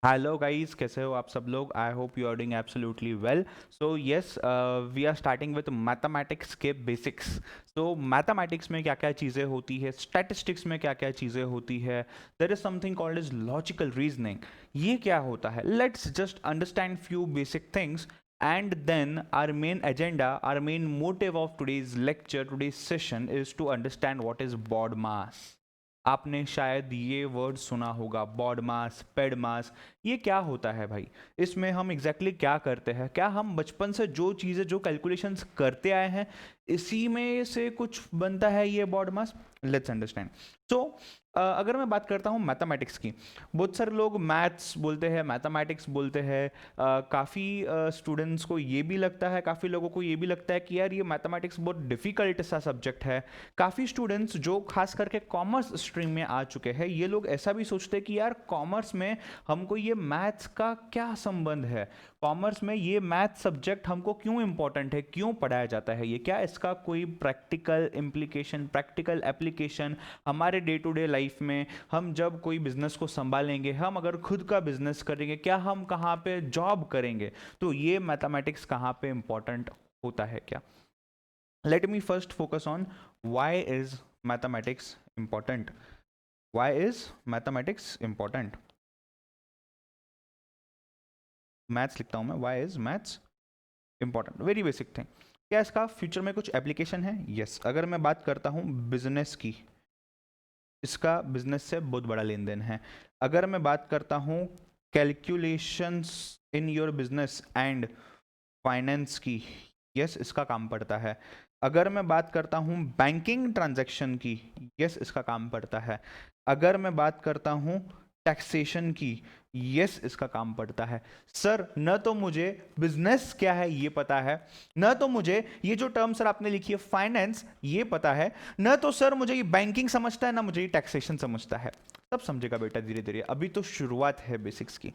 Hello guys, कैसे हो आप सब लोग। I hope you are doing absolutely well. So yes, we are starting with mathematics के बेसिक्स। सो मैथमेटिक्स में क्या क्या चीज़ें होती है, स्टैटिस्टिक्स में क्या क्या चीज़ें होती है, there is something called is logical reasoning. ये क्या होता है, let's just understand few basic things and then our main agenda, our main motive of today's lecture, today's session is to understand what is BODMAS. आपने शायद ये word सुना होगा, baud मास, paid मास। ये क्या होता है भाई, इसमें हम एग्जैक्टली क्या करते हैं? क्या हम बचपन से जो चीज़ें, जो कैलकुलेशंस करते आए हैं, इसी में से कुछ बनता है ये BODMAS? Let's understand. So अगर मैं बात करता हूँ मैथमेटिक्स की, बहुत सारे लोग मैथ्स बोलते हैं, मैथमेटिक्स बोलते हैं। काफ़ी स्टूडेंट्स को ये भी लगता है, काफ़ी लोगों को ये भी लगता है कि यार ये मैथमेटिक्स बहुत डिफ़िकल्ट सा सब्जेक्ट है। काफ़ी स्टूडेंट्स जो खास करके कॉमर्स स्ट्रीम में आ चुके हैं, ये लोग ऐसा भी सोचते हैं कि यार कॉमर्स में हमको ये मैथ्स का क्या संबंध है, कॉमर्स में ये मैथ सब्जेक्ट हमको क्यों इंपॉर्टेंट है, क्यों पढ़ाया जाता है, ये क्या इसका कोई प्रैक्टिकल इम्प्लीकेशन, प्रैक्टिकल एप्लीकेशन हमारे डे टू डे लाइफ में, हम जब कोई बिजनेस को संभालेंगे, हम अगर खुद का बिजनेस करेंगे, क्या हम कहाँ पे जॉब करेंगे, तो ये मैथमेटिक्स कहाँ पे इंपॉर्टेंट होता है क्या? Let me first focus on why is mathematics important. Why is mathematics important? Maths लिखता हूं मैं, why is maths important? Very basic thing. क्या इसका फ्यूचर में कुछ एप्लीकेशन है? यस। अगर मैं बात करता हूं बिजनेस की, इसका बिजनेस से बहुत बड़ा लेन देन है। अगर मैं बात करता हूं calculations in your business and finance की, यस इसका काम पड़ता है। अगर मैं बात करता हूं बैंकिंग ट्रांजैक्शन की, यस इसका काम पड़ता है। अगर मैं बात करता हूं टैक्सेशन की, यस इसका काम पड़ता है। सर न तो मुझे बिजनेस क्या है ये पता है, न तो मुझे ये जो टर्म सर आपने लिखी है फाइनेंस ये पता है, न तो सर मुझे ये बैंकिंग समझता है, ना मुझे ये टैक्सेशन समझता है। सब समझेगा बेटा धीरे धीरे, अभी तो शुरुआत है बेसिक्स की।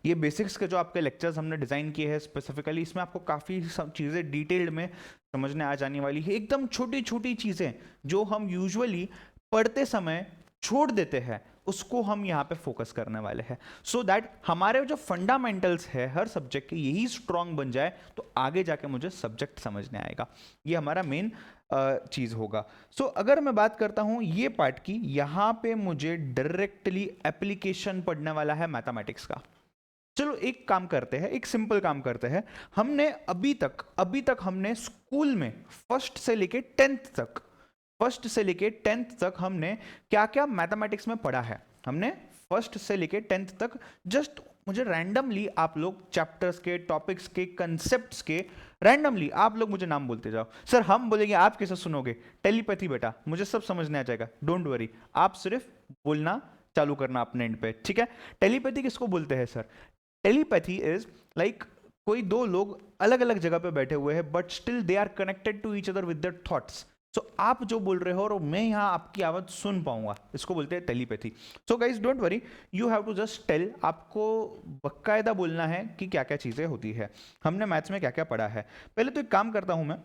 ये बेसिक्स के जो आपके लेक्चर्स हमने डिज़ाइन किए हैं स्पेसिफिकली, इसमें आपको काफ़ी सब चीज़ें डिटेल्ड में समझने आ जाने वाली है। एकदम छोटी छोटी चीज़ें जो हम यूजुअली पढ़ते समय छोड़ देते हैं, उसको हम यहाँ पे फोकस करने वाले हैं, सो दैट हमारे जो फंडामेंटल्स है हर सब्जेक्ट के यही स्ट्रांग बन जाए, तो आगे जाके मुझे सब्जेक्ट समझने आएगा। ये हमारा मेन चीज़ होगा। सो अगर मैं बात करता हूँ ये पार्ट की, यहाँ पे मुझे डायरेक्टली एप्लीकेशन पढ़ने वाला है मैथमेटिक्स का। चलो एक काम करते हैं, एक सिंपल काम करते हैं। हमने अभी तक हमने स्कूल में फर्स्ट से लेके टेंथ तक, फर्स्ट से लेके टेंथ तक हमने क्या क्या मैथमेटिक्स में पढ़ा है? हमने फर्स्ट से लेके टेंथ तक जस्ट, मुझे रैंडमली आप लोग चैप्टर्स के, टॉपिक्स के, कंसेप्ट्स के रैंडमली आप लोग मुझे नाम बोलते जाओ। सर हम बोलेंगे, आप कैसे सुनोगे? टेलीपैथी बेटा, मुझे सब समझने आ जाएगा, डोंट वरी, आप सिर्फ बोलना चालू करना अपने एंड पे, ठीक है? टेलीपैथी किसको बोलते हैं सर? टेलीपैथी इज लाइक कोई दो लोग अलग अलग जगह पे बैठे हुए हैं but still they are connected to each other with their thoughts. So आप जो बोल रहे हो और मैं यहाँ आपकी आवाज सुन पाऊंगा, इसको बोलते हैं telepathy. So guys don't worry, you have to just tell, आपको बकायदा बोलना है कि क्या क्या चीजें होती है, हमने मैथ्स में क्या क्या पढ़ा है। पहले तो एक काम करता हूं मैं,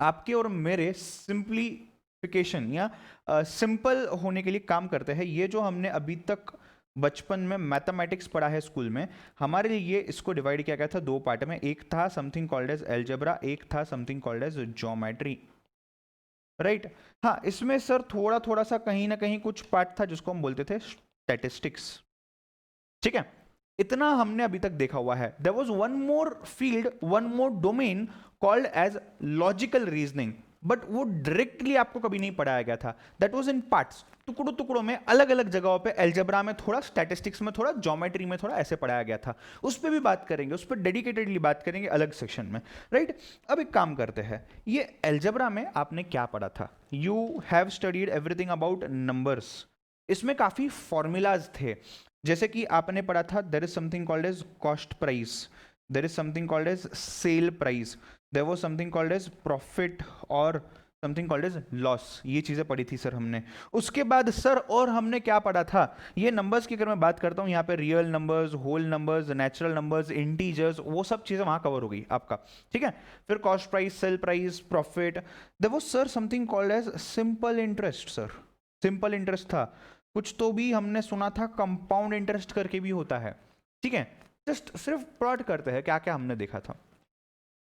आपके और मेरे सिंप्लीफिकेशन या सिंपल होने के लिए काम करते हैं। ये जो हमने अभी तक बचपन में मैथमेटिक्स पढ़ा है स्कूल में, हमारे लिए इसको डिवाइड किया गया था दो पार्ट में। एक था समथिंग कॉल्ड एज एलजेब्रा, एक था something called as geometry, right? हाँ, इसमें सर थोड़ा थोड़ा सा कहीं ना कहीं कुछ पार्ट था जिसको हम बोलते थे स्टैटिस्टिक्स, ठीक है? इतना हमने अभी तक देखा हुआ है। There was one more field, one more domain called as logical reasoning, but वो डायरेक्टली आपको कभी नहीं पढ़ाया गया था। दैट वाज इन पार्ट्स, टुकड़ों टुकड़ों में, अलग अलग जगहों पे, एल्जेब्रा में थोड़ा, स्टैटिस्टिक्स में थोड़ा, ज्योमेट्री में थोड़ा, ऐसे पढ़ाया गया था। उस पर भी बात करेंगे, उस पर डेडिकेटेडली बात करेंगे अलग सेक्शन में, राइट? अब एक काम करते हैं, ये एल्जेब्रा में आपने क्या पढ़ा था? You have studied everything about numbers. इसमें काफी फॉर्मूलाज थे, जैसे कि आपने पढ़ा था there is something called as cost price, there is something called as sale price, there was something called as profit और समथिंग कॉल्ड एज लॉस। ये चीज़ें पढ़ी थी सर हमने। उसके बाद सर और हमने क्या पढ़ा था? ये नंबर्स की अगर मैं बात करता हूँ, यहाँ पे real numbers, whole numbers, natural numbers, integers, वो सब चीज़ें वहाँ कवर हो गई आपका, ठीक है? फिर cost price, sale price, profit, there was sir something called as simple interest. Sir simple interest था। कुछ तो भी हमने सुना था कंपाउंड इंटरेस्ट करके भी होता है, ठीक है। जस्ट सिर्फ प्लॉट करते हैं क्या क्या हमने देखा था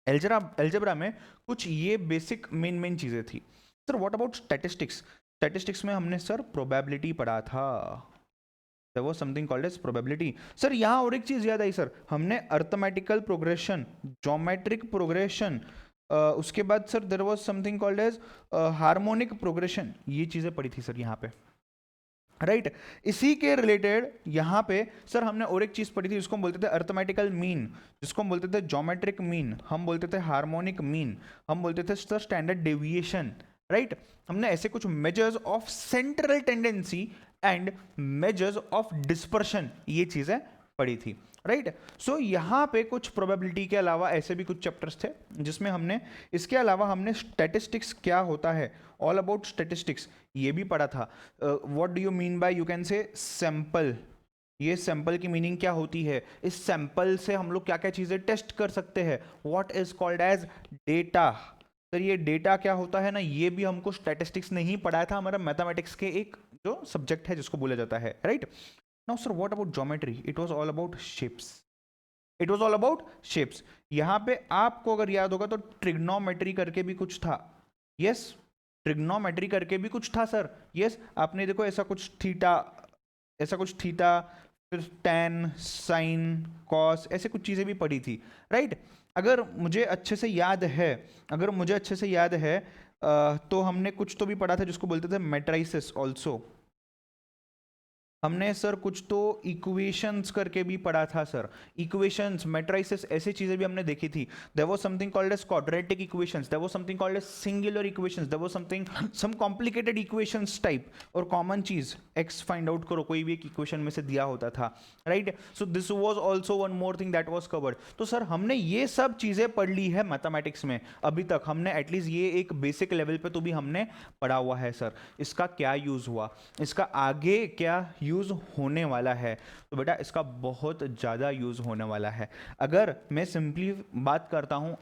एल्जेब्रा में। कुछ ये बेसिक मेन चीजें थी sir. What about statistics? Statistics में हमने सर प्रोबेबिलिटी पढ़ा था। There was something called as probability. Sir यहाँ और एक चीज याद आई सर, हमने अर्थमेटिकल प्रोग्रेशन, ज्योमेट्रिक प्रोग्रेशन, उसके बाद sir there was something called as harmonic progression, ये चीजें पढ़ी थी सर यहाँ पे, राइट इसी के रिलेटेड यहाँ पे सर हमने और एक चीज पढ़ी थी जिसको हम बोलते थे अर्थमेटिकल मीन, जिसको हम बोलते थे ज्योमेट्रिक मीन, हम बोलते थे हार्मोनिक मीन, हम बोलते थे सर स्टैंडर्ड डेविएशन, राइट। हमने ऐसे कुछ measures of central tendency and measures of dispersion ये चीजें पढ़ी थी, राइट। सो यहाँ पे कुछ प्रोबेबिलिटी के अलावा ऐसे भी कुछ चैप्टर्स थे जिसमें हमने, इसके अलावा हमने स्टैटिस्टिक्स क्या होता है, ऑल अबाउट स्टैटिस्टिक्स ये भी पढ़ा था। What do you mean bye, you can से सैंपल, ये सैंपल की मीनिंग क्या होती है, इस सैंपल से हम लोग क्या क्या चीजें टेस्ट कर सकते हैं, what is called as data. Sir ये डेटा क्या होता है ना, ये भी हमको स्टैटिस्टिक्स ने ही पढ़ाया था, हमारा मैथमेटिक्स के एक जो सब्जेक्ट है जिसको बोला जाता है, right. Now sir what about geometry, it was all about shapes, it was all about shapes. यहाँ पे आपको अगर याद होगा तो ट्रिग्नोमेट्री करके भी कुछ था, यस ट्रिग्नोमेट्री करके भी कुछ था सर, यस आपने देखो ऐसा कुछ थीटा, ऐसा कुछ थीटा, फिर टैन, साइन, कॉस, ऐसे कुछ चीजें भी पढ़ी थी, राइट। अगर मुझे अच्छे से याद है, अगर मुझे अच्छे से याद है तो हमने कुछ तो भी पढ़ा था जिसको बोलते थे मैट्रिसेस ऑल्सो, हमने सर कुछ तो इक्वेशंस करके भी पढ़ा था सर, इक्वेशंस, मैट्रिसेस, ऐसी चीजें भी हमने देखी थी। There was something called as quadratic equations, there was something called as singular equations, there was something some complicated equations type, और कॉमन चीज x फाइंड आउट करो, कोई भी एक इक्वेशन में से दिया होता था, right. So this was also one more thing that was covered. तो सर हमने ये सब चीजें पढ़ ली है मैथमेटिक्स में अभी तक, हमने एटलीस्ट ये एक बेसिक लेवल पे तो भी हमने पढ़ा हुआ है सर। इसका क्या यूज हुआ, इसका आगे क्या यूज होने वाला है, तो बेटा इसका बहुत ज़्यादा यूज होने वाला है। अगर मैं सिंपली बात करता हूं,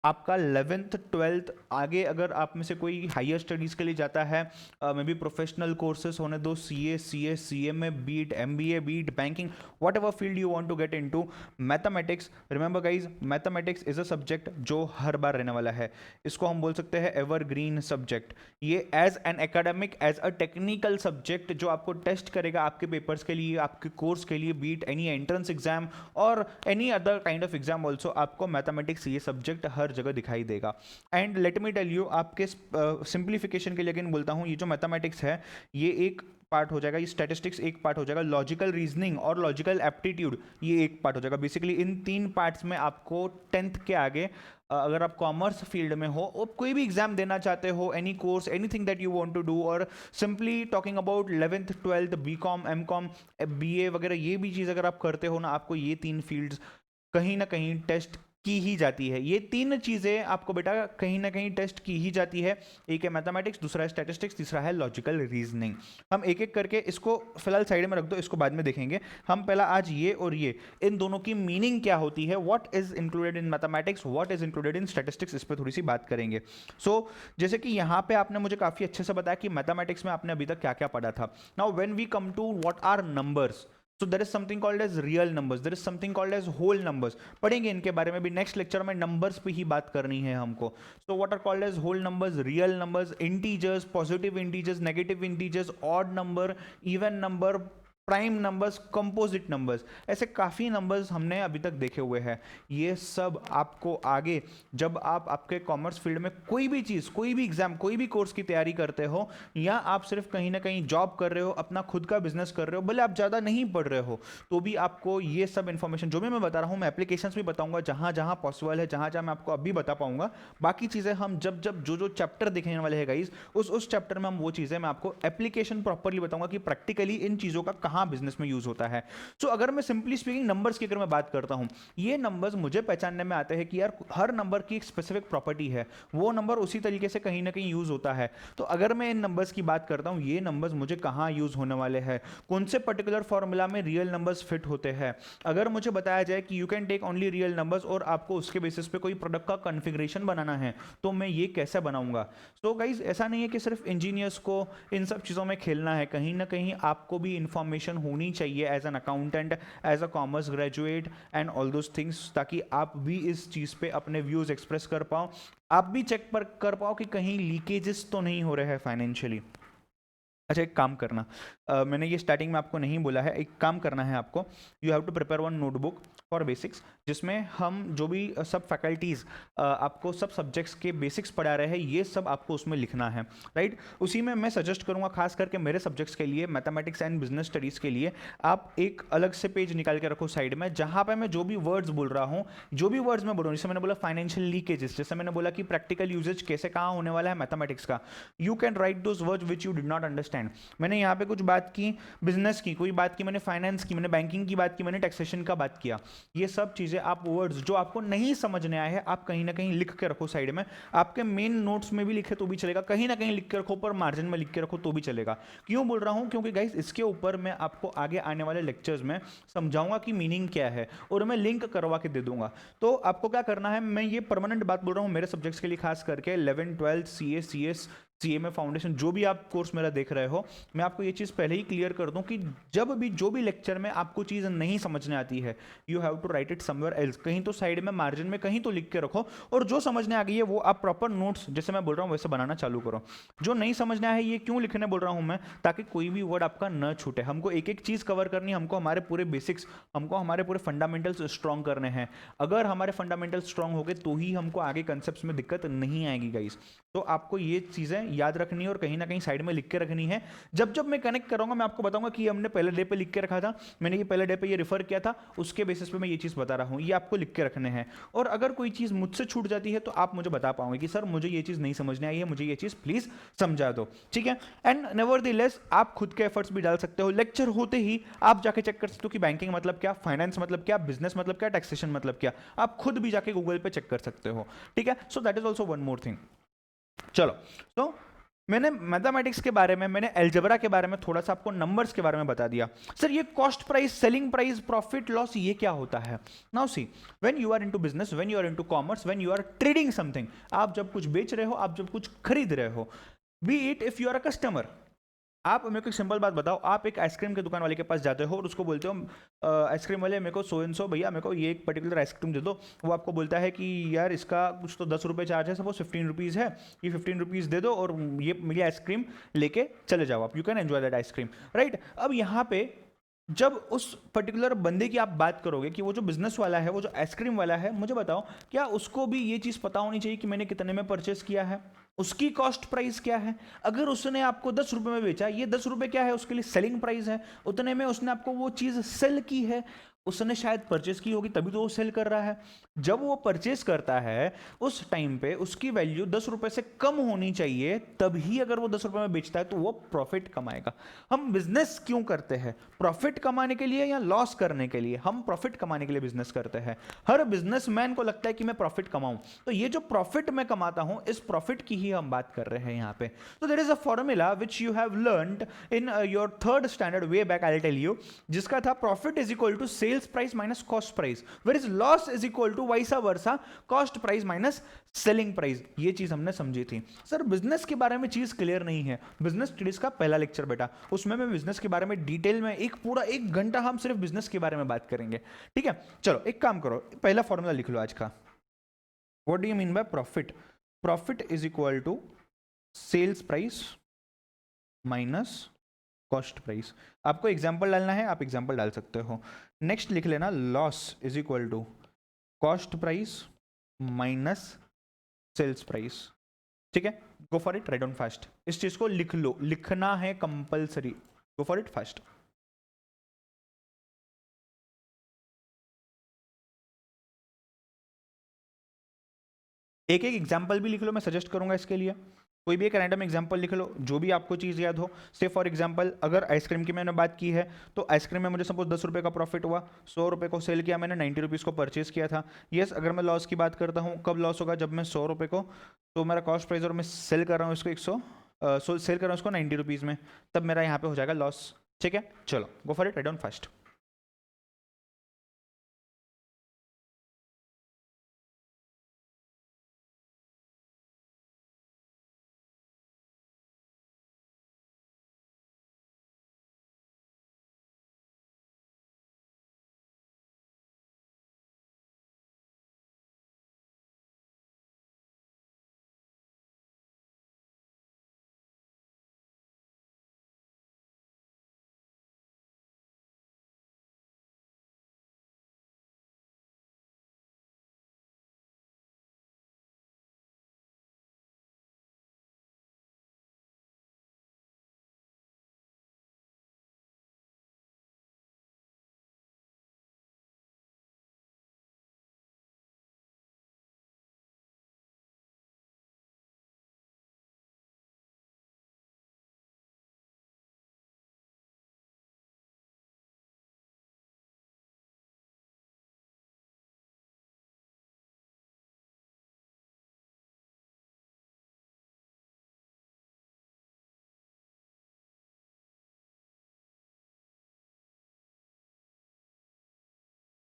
आपका 11th 12th आगे अगर आप में से कोई हायर स्टडीज़ के लिए जाता है, मे बी प्रोफेशनल कोर्सेज होने दो, CA में be it MBA be it banking, whatever field you want to get into, mathematics, remember guys mathematics is a subject जो हर बार रहने वाला है, इसको हम बोल सकते हैं एवरग्रीन सब्जेक्ट। ये as an academic, as a technical subject जो आपको टेस्ट करेगा आपके पेपर्स के लिए, आपके कोर्स के लिए, बीट एनी एंट्रेंस एग्जाम और any other kind of exam also, आपको मैथमेटिक्स ये सब्जेक्ट हर जगह दिखाई देगा। And let me tell you, आपके सिंप्लीफिकेशन के लिए अगेन बोलता हूं, ये जो मैथमेटिक्स है ये एक पार्ट हो जाएगा, ये स्टैटिस्टिक्स एक पार्ट हो जाएगा, लॉजिकल रीजनिंग और लॉजिकल एप्टीट्यूड ये एक पार्ट हो जाएगा। बेसिकली इन 3 पार्ट्स में आपको 10th के आगे अगर आप कॉमर्स फील्ड में हो और कोई भी एग्जाम देना चाहते हो, any course, anything that you want to do, और simply talking about 11th 12th BCom MCom BA वगैरह ये भी चीज़ अगर आप करते हो ना, आपको ये 3 फील्ड्स कहीं ना कहीं टेस्ट की ही जाती है। ये 3 चीजें आपको बेटा कहीं ना कहीं टेस्ट की ही जाती है, एक है मैथमेटिक्स, दूसरा है स्टैटिस्टिक्स, तीसरा है लॉजिकल रीजनिंग। हम एक एक करके इसको फिलहाल साइड में रख दो, इसको बाद में देखेंगे। हम पहला आज ये और ये इन दोनों की मीनिंग क्या होती है, what is included in mathematics, what is included in statistics, इस पर थोड़ी सी बात करेंगे। सो जैसे कि यहाँ पे आपने मुझे काफी अच्छे से बताया कि मैथमेटिक्स में आपने अभी तक क्या क्या पढ़ा था। Now when we come to what are numbers, so there is something called as real numbers, there is something called as whole numbers, पढ़ेंगे इनके बारे में भी नेक्स्ट लेक्चर में, नंबर्स पे ही बात करनी है हमको। so what are called as whole numbers, real numbers, integers, positive integers, negative integers, odd number, even number, prime numbers, composite numbers, ऐसे काफ़ी नंबर्स हमने अभी तक देखे हुए हैं। ये सब आपको आगे जब आप आपके कॉमर्स फील्ड में कोई भी चीज़, कोई भी एग्जाम, कोई भी कोर्स की तैयारी करते हो, या आप सिर्फ कहीं ना कहीं जॉब कर रहे हो, अपना खुद का बिजनेस कर रहे हो, भले आप ज़्यादा नहीं पढ़ रहे हो, तो भी आपको ये सब इन्फॉर्मेशन जो भी मैं बता रहा हूँ, मैं एप्लीकेशंस भी बताऊंगा जहाँ जहाँ पॉसिबल है, जहाँ जहाँ मैं आपको अभी बता पाऊंगा। बाकी चीज़ें हम जब जब जो चैप्टर दिखने वाले हैं गाइज, उस चैप्टर में हम वो चीज़ें मैं आपको एप्लीकेशन प्रॉपरली बताऊंगा कि प्रैक्टिकली इन चीज़ों का कहाँ बिजनेस में यूज होता है। सो अगर मैं सिंपली स्पीकिंग नंबर्स की अगर मैं बात करता हूँ, ये नंबर्स मुझे पहचानने में आते हैं कि यार हर नंबर की एक स्पेसिफिक प्रॉपर्टी है, वो नंबर उसी तरीके से कहीं ना कहीं यूज होता है। तो अगर मैं इन नंबर्स की बात करता हूँ, ये नंबर्स मुझे कहाँ यूज होने वाले हैं, कौन से पर्टिकुलर फॉर्मूला में रियल नंबर्स फिट होते हैं। अगर मुझे बताया जाए कि you can take only real numbers और आपको उसके बेसिस पे कोई प्रोडक्ट का कॉन्फ़िगरेशन बनाना है, तो मैं ये कैसे बनाऊंगा। तो गाइज ऐसा नहीं है कि सिर्फ इंजीनियर्स को इन सब चीज़ों में खेलना है, कहीं ना कहीं आपको भी इंफॉर्मेशन होनी चाहिए as an accountant, as a commerce graduate and all those things, ताकि आप भी इस चीज़ पे अपने व्यूज़ एक्सप्रेस कर पाओ, आप भी चेक पर कर पाओ कि कहीं लीकेजेस तो नहीं हो रहे हैं फाइनेंशियली। अच्छा, एक काम करना, मैंने ये स्टार्टिंग में आपको नहीं बोला है, एक काम करना है आपको, you have to prepare one notebook for basics, जिसमें हम जो भी सब फैकल्टीज़ आपको सब सब्जेक्ट्स के बेसिक्स पढ़ा रहे हैं, ये सब आपको उसमें लिखना है, राइट। उसी में मैं सजेस्ट करूंगा खास करके मेरे सब्जेक्ट्स के लिए, मैथमेटिक्स एंड बिजनेस स्टडीज़ के लिए, आप एक अलग से पेज निकाल के रखो साइड में, जहाँ पे मैं जो भी वर्ड्स बोल रहा हूँ, जो भी वर्ड्स मैं बोल रहा हूँ, जैसे मैंने बोला फाइनेंशियल लीकेजेस, जैसे मैंने बोला कि प्रैक्टिकल यूजेज कैसे कहाँ होने वाला है मैथमेटिक्स का, you can write those words which you did not understand. मैंने यहाँ पे कुछ बात की बिजनेस की, कोई बात की मैंने फाइनेंस की, मैंने बैंकिंग की बात की, मैंने टैक्सेशन का बात किया, ये सब चीज़ें आप वर्ड्स जो आपको नहीं समझने आए हैं, आप कहीं ना कहीं लिख के रखो साइड में, आपके मेन नोट्स में भी लिखे तो भी चलेगा, कहीं ना कहीं लिख के रखो, पर मार्जिन में लिख के रखो तो भी चलेगा। क्यों बोल रहा हूँ, क्योंकि गाइस इसके ऊपर मैं आपको आगे आने वाले लेक्चर्स में समझाऊंगा कि मीनिंग क्या है, और मैं लिंक करवा के दे दूंगा। तो आपको क्या करना है, मैं ये परमानेंट बात बोल रहा हूँ मेरे सब्जेक्ट्स के लिए, खास करके 11 12 CS CMA फाउंडेशन, जो भी आप कोर्स मेरा देख रहे हो, मैं आपको ये चीज़ पहले ही क्लियर कर दूं कि जब भी जो भी लेक्चर में आपको चीज़ नहीं समझने आती है, you have to write it somewhere else, कहीं तो साइड में मार्जिन में कहीं तो लिख के रखो, और जो समझने आ गई है वो आप प्रॉपर नोट्स जैसे मैं बोल रहा हूँ वैसे बनाना चालू करो। जो नहीं समझना है, ये क्यों लिखने बोल रहा हूँ मैं, ताकि कोई भी वर्ड आपका न छूटे। हमको एक एक चीज़ कवर करनी है, हमको हमारे पूरे बेसिक्स, हमको हमारे पूरे फंडामेंटल्स स्ट्रॉन्ग करने हैं। अगर हमारे फंडामेंटल्स स्ट्रॉन्ग हो गए तो ही हमको आगे कंसेप्ट में दिक्कत नहीं आएगी गाइस। तो आपको ये चीज़ें याद रखनी है और कहीं ना कहीं साइड में लिख के रखनी है। जब जब मैं कनेक्ट करूंगा मैं आपको बताऊंगा कि हमने पहले डे पे लिख के रखा था, मैंने ये पहले डे पे ये रिफर किया था, उसके बेसिस पे मैं ये चीज़ बता रहा हूँ, ये आपको लिख के रखने हैं। और अगर कोई चीज़ मुझसे छूट जाती है तो आप मुझे बता पाओगे कि सर मुझे ये चीज़ नहीं समझने आई है, मुझे ये चीज़ प्लीज़ समझा दो, ठीक है। एंड नेवरदलेस आप खुद के एफर्ट्स भी डाल सकते हो, लेक्चर होते ही आप जाके चेक कर सकते हो कि बैंकिंग मतलब क्या, फाइनेंस मतलब क्या, बिजनेस मतलब क्या, टैक्सेशन मतलब क्या, आप खुद भी जाके गूगल पे चेक कर सकते हो, ठीक है। So that is also one more thing. चलो, तो मैंने मैथमेटिक्स के बारे में, मैंने अलजेब्रा के बारे में, थोड़ा सा आपको नंबर्स के बारे में बता दिया। सर ये cost price, selling price, profit loss, ये क्या होता है। Now see, when you are into business, when you are into commerce, when you are trading something, आप जब कुछ बेच रहे हो, आप जब कुछ खरीद रहे हो, be it if you are a customer, आप मेरे को एक सिंपल बात बताओ, आप एक आइसक्रीम के दुकान वाले के पास जाते हो और उसको बोलते हो आइसक्रीम वाले मेरे को सो एंड सो भैया मेरे को ये एक पर्टिकुलर आइसक्रीम दे दो, वो आपको बोलता है कि यार इसका कुछ तो 10 रुपये चार्ज है, सपोज 15 रुपीज़ है, ये 15 रुपीज़ दे दो और ये मेरी आइसक्रीम लेके चले जाओ, आप you can enjoy that ice cream, right. अब यहाँ पे जब उस पर्टिकुलर बंदे की आप बात करोगे कि वो जो बिजनेस वाला है, वो जो आइसक्रीम वाला है, मुझे बताओ क्या उसको भी ये चीज़ पता होनी चाहिए कि मैंने कितने में परचेस किया है, उसकी कॉस्ट प्राइस क्या है। अगर उसने आपको 10 रुपये में बेचा, ये 10 रुपये क्या है उसके लिए सेलिंग प्राइस है, उतने में उसने आपको वो चीज़ सेल की है, उसने शायद परचेस की होगी तभी तो वो सेल कर रहा है। जब वो परचेस करता है उस टाइम पे उसकी वैल्यू 10 रुपये से कम होनी चाहिए, तभी अगर वो 10 रुपये में बेचता है तो वो प्रॉफिट कमाएगा। हम बिजनेस क्यों करते हैं, प्रॉफिट कमाने के लिए या लॉस करने के लिए। हम प्रॉफिट कमाने के लिए बिजनेस करते हैं। हर बिजनेसमैन को लगता है कि मैं प्रॉफिट कमाऊं, तो ये जो प्रॉफिट मैं कमाता हूं, इस प्रॉफिट की ही हम बात कर रहे हैं यहां पे। तो there is a formula which you have learned in your third standard way back, I will tell you, जिसका था profit is equal to sales price minus cost price, where is loss is equal to vice versa cost price minus selling price. ये चीज हमने समझी थी। Sir business के बारे में चीज क्लियर नहीं है, बिजनेस स्टडीज का पहला लेक्चर बेटा, उसमें मैं बिजनेस के बारे में डिटेल में एक पूरा 1 घंटा हम सिर्फ बिजनेस के बारे में बात करेंगे, ठीक है। चलो एक काम करो, पहला फॉर्मूला लिख लो आज का। What do you mean by profit, profit is equal to sales price minus cost price. आपको एग्जांपल डालना है, आप एग्जांपल डाल सकते हो। नेक्स्ट लिख लेना loss is equal to cost price minus sales price, ठीक है। Go for it, write down fast, इस चीज को लिख लो, लिखना है compulsory, go for it fast. एक एक एग्जाम्पल भी लिख लो, मैं सजेस्ट करूंगा इसके लिए। कोई भी एक रैंडम एग्जांपल लिख लो, जो भी आपको चीज़ याद हो। से फॉर एग्जांपल अगर आइसक्रीम की मैंने बात की है, तो आइसक्रीम में मुझे सपोज 10 रुपये का प्रॉफिट हुआ, 100 रुपये को सेल किया मैंने, 90 रुपीज़ को परचेज किया था। यस, अगर मैं लॉस की बात करता हूँ, कब लॉस होगा, जब मैं 100 रुपये को, तो मेरा कॉस्ट प्राइस और मैं सेल कर रहा हूँ इसको 100, सेल कर रहा हूँ इसको 90 रुपीज़ में, तब मेरा यहाँ पे हो जाएगा लॉस। ठीक है, चलो go for it, write down fast.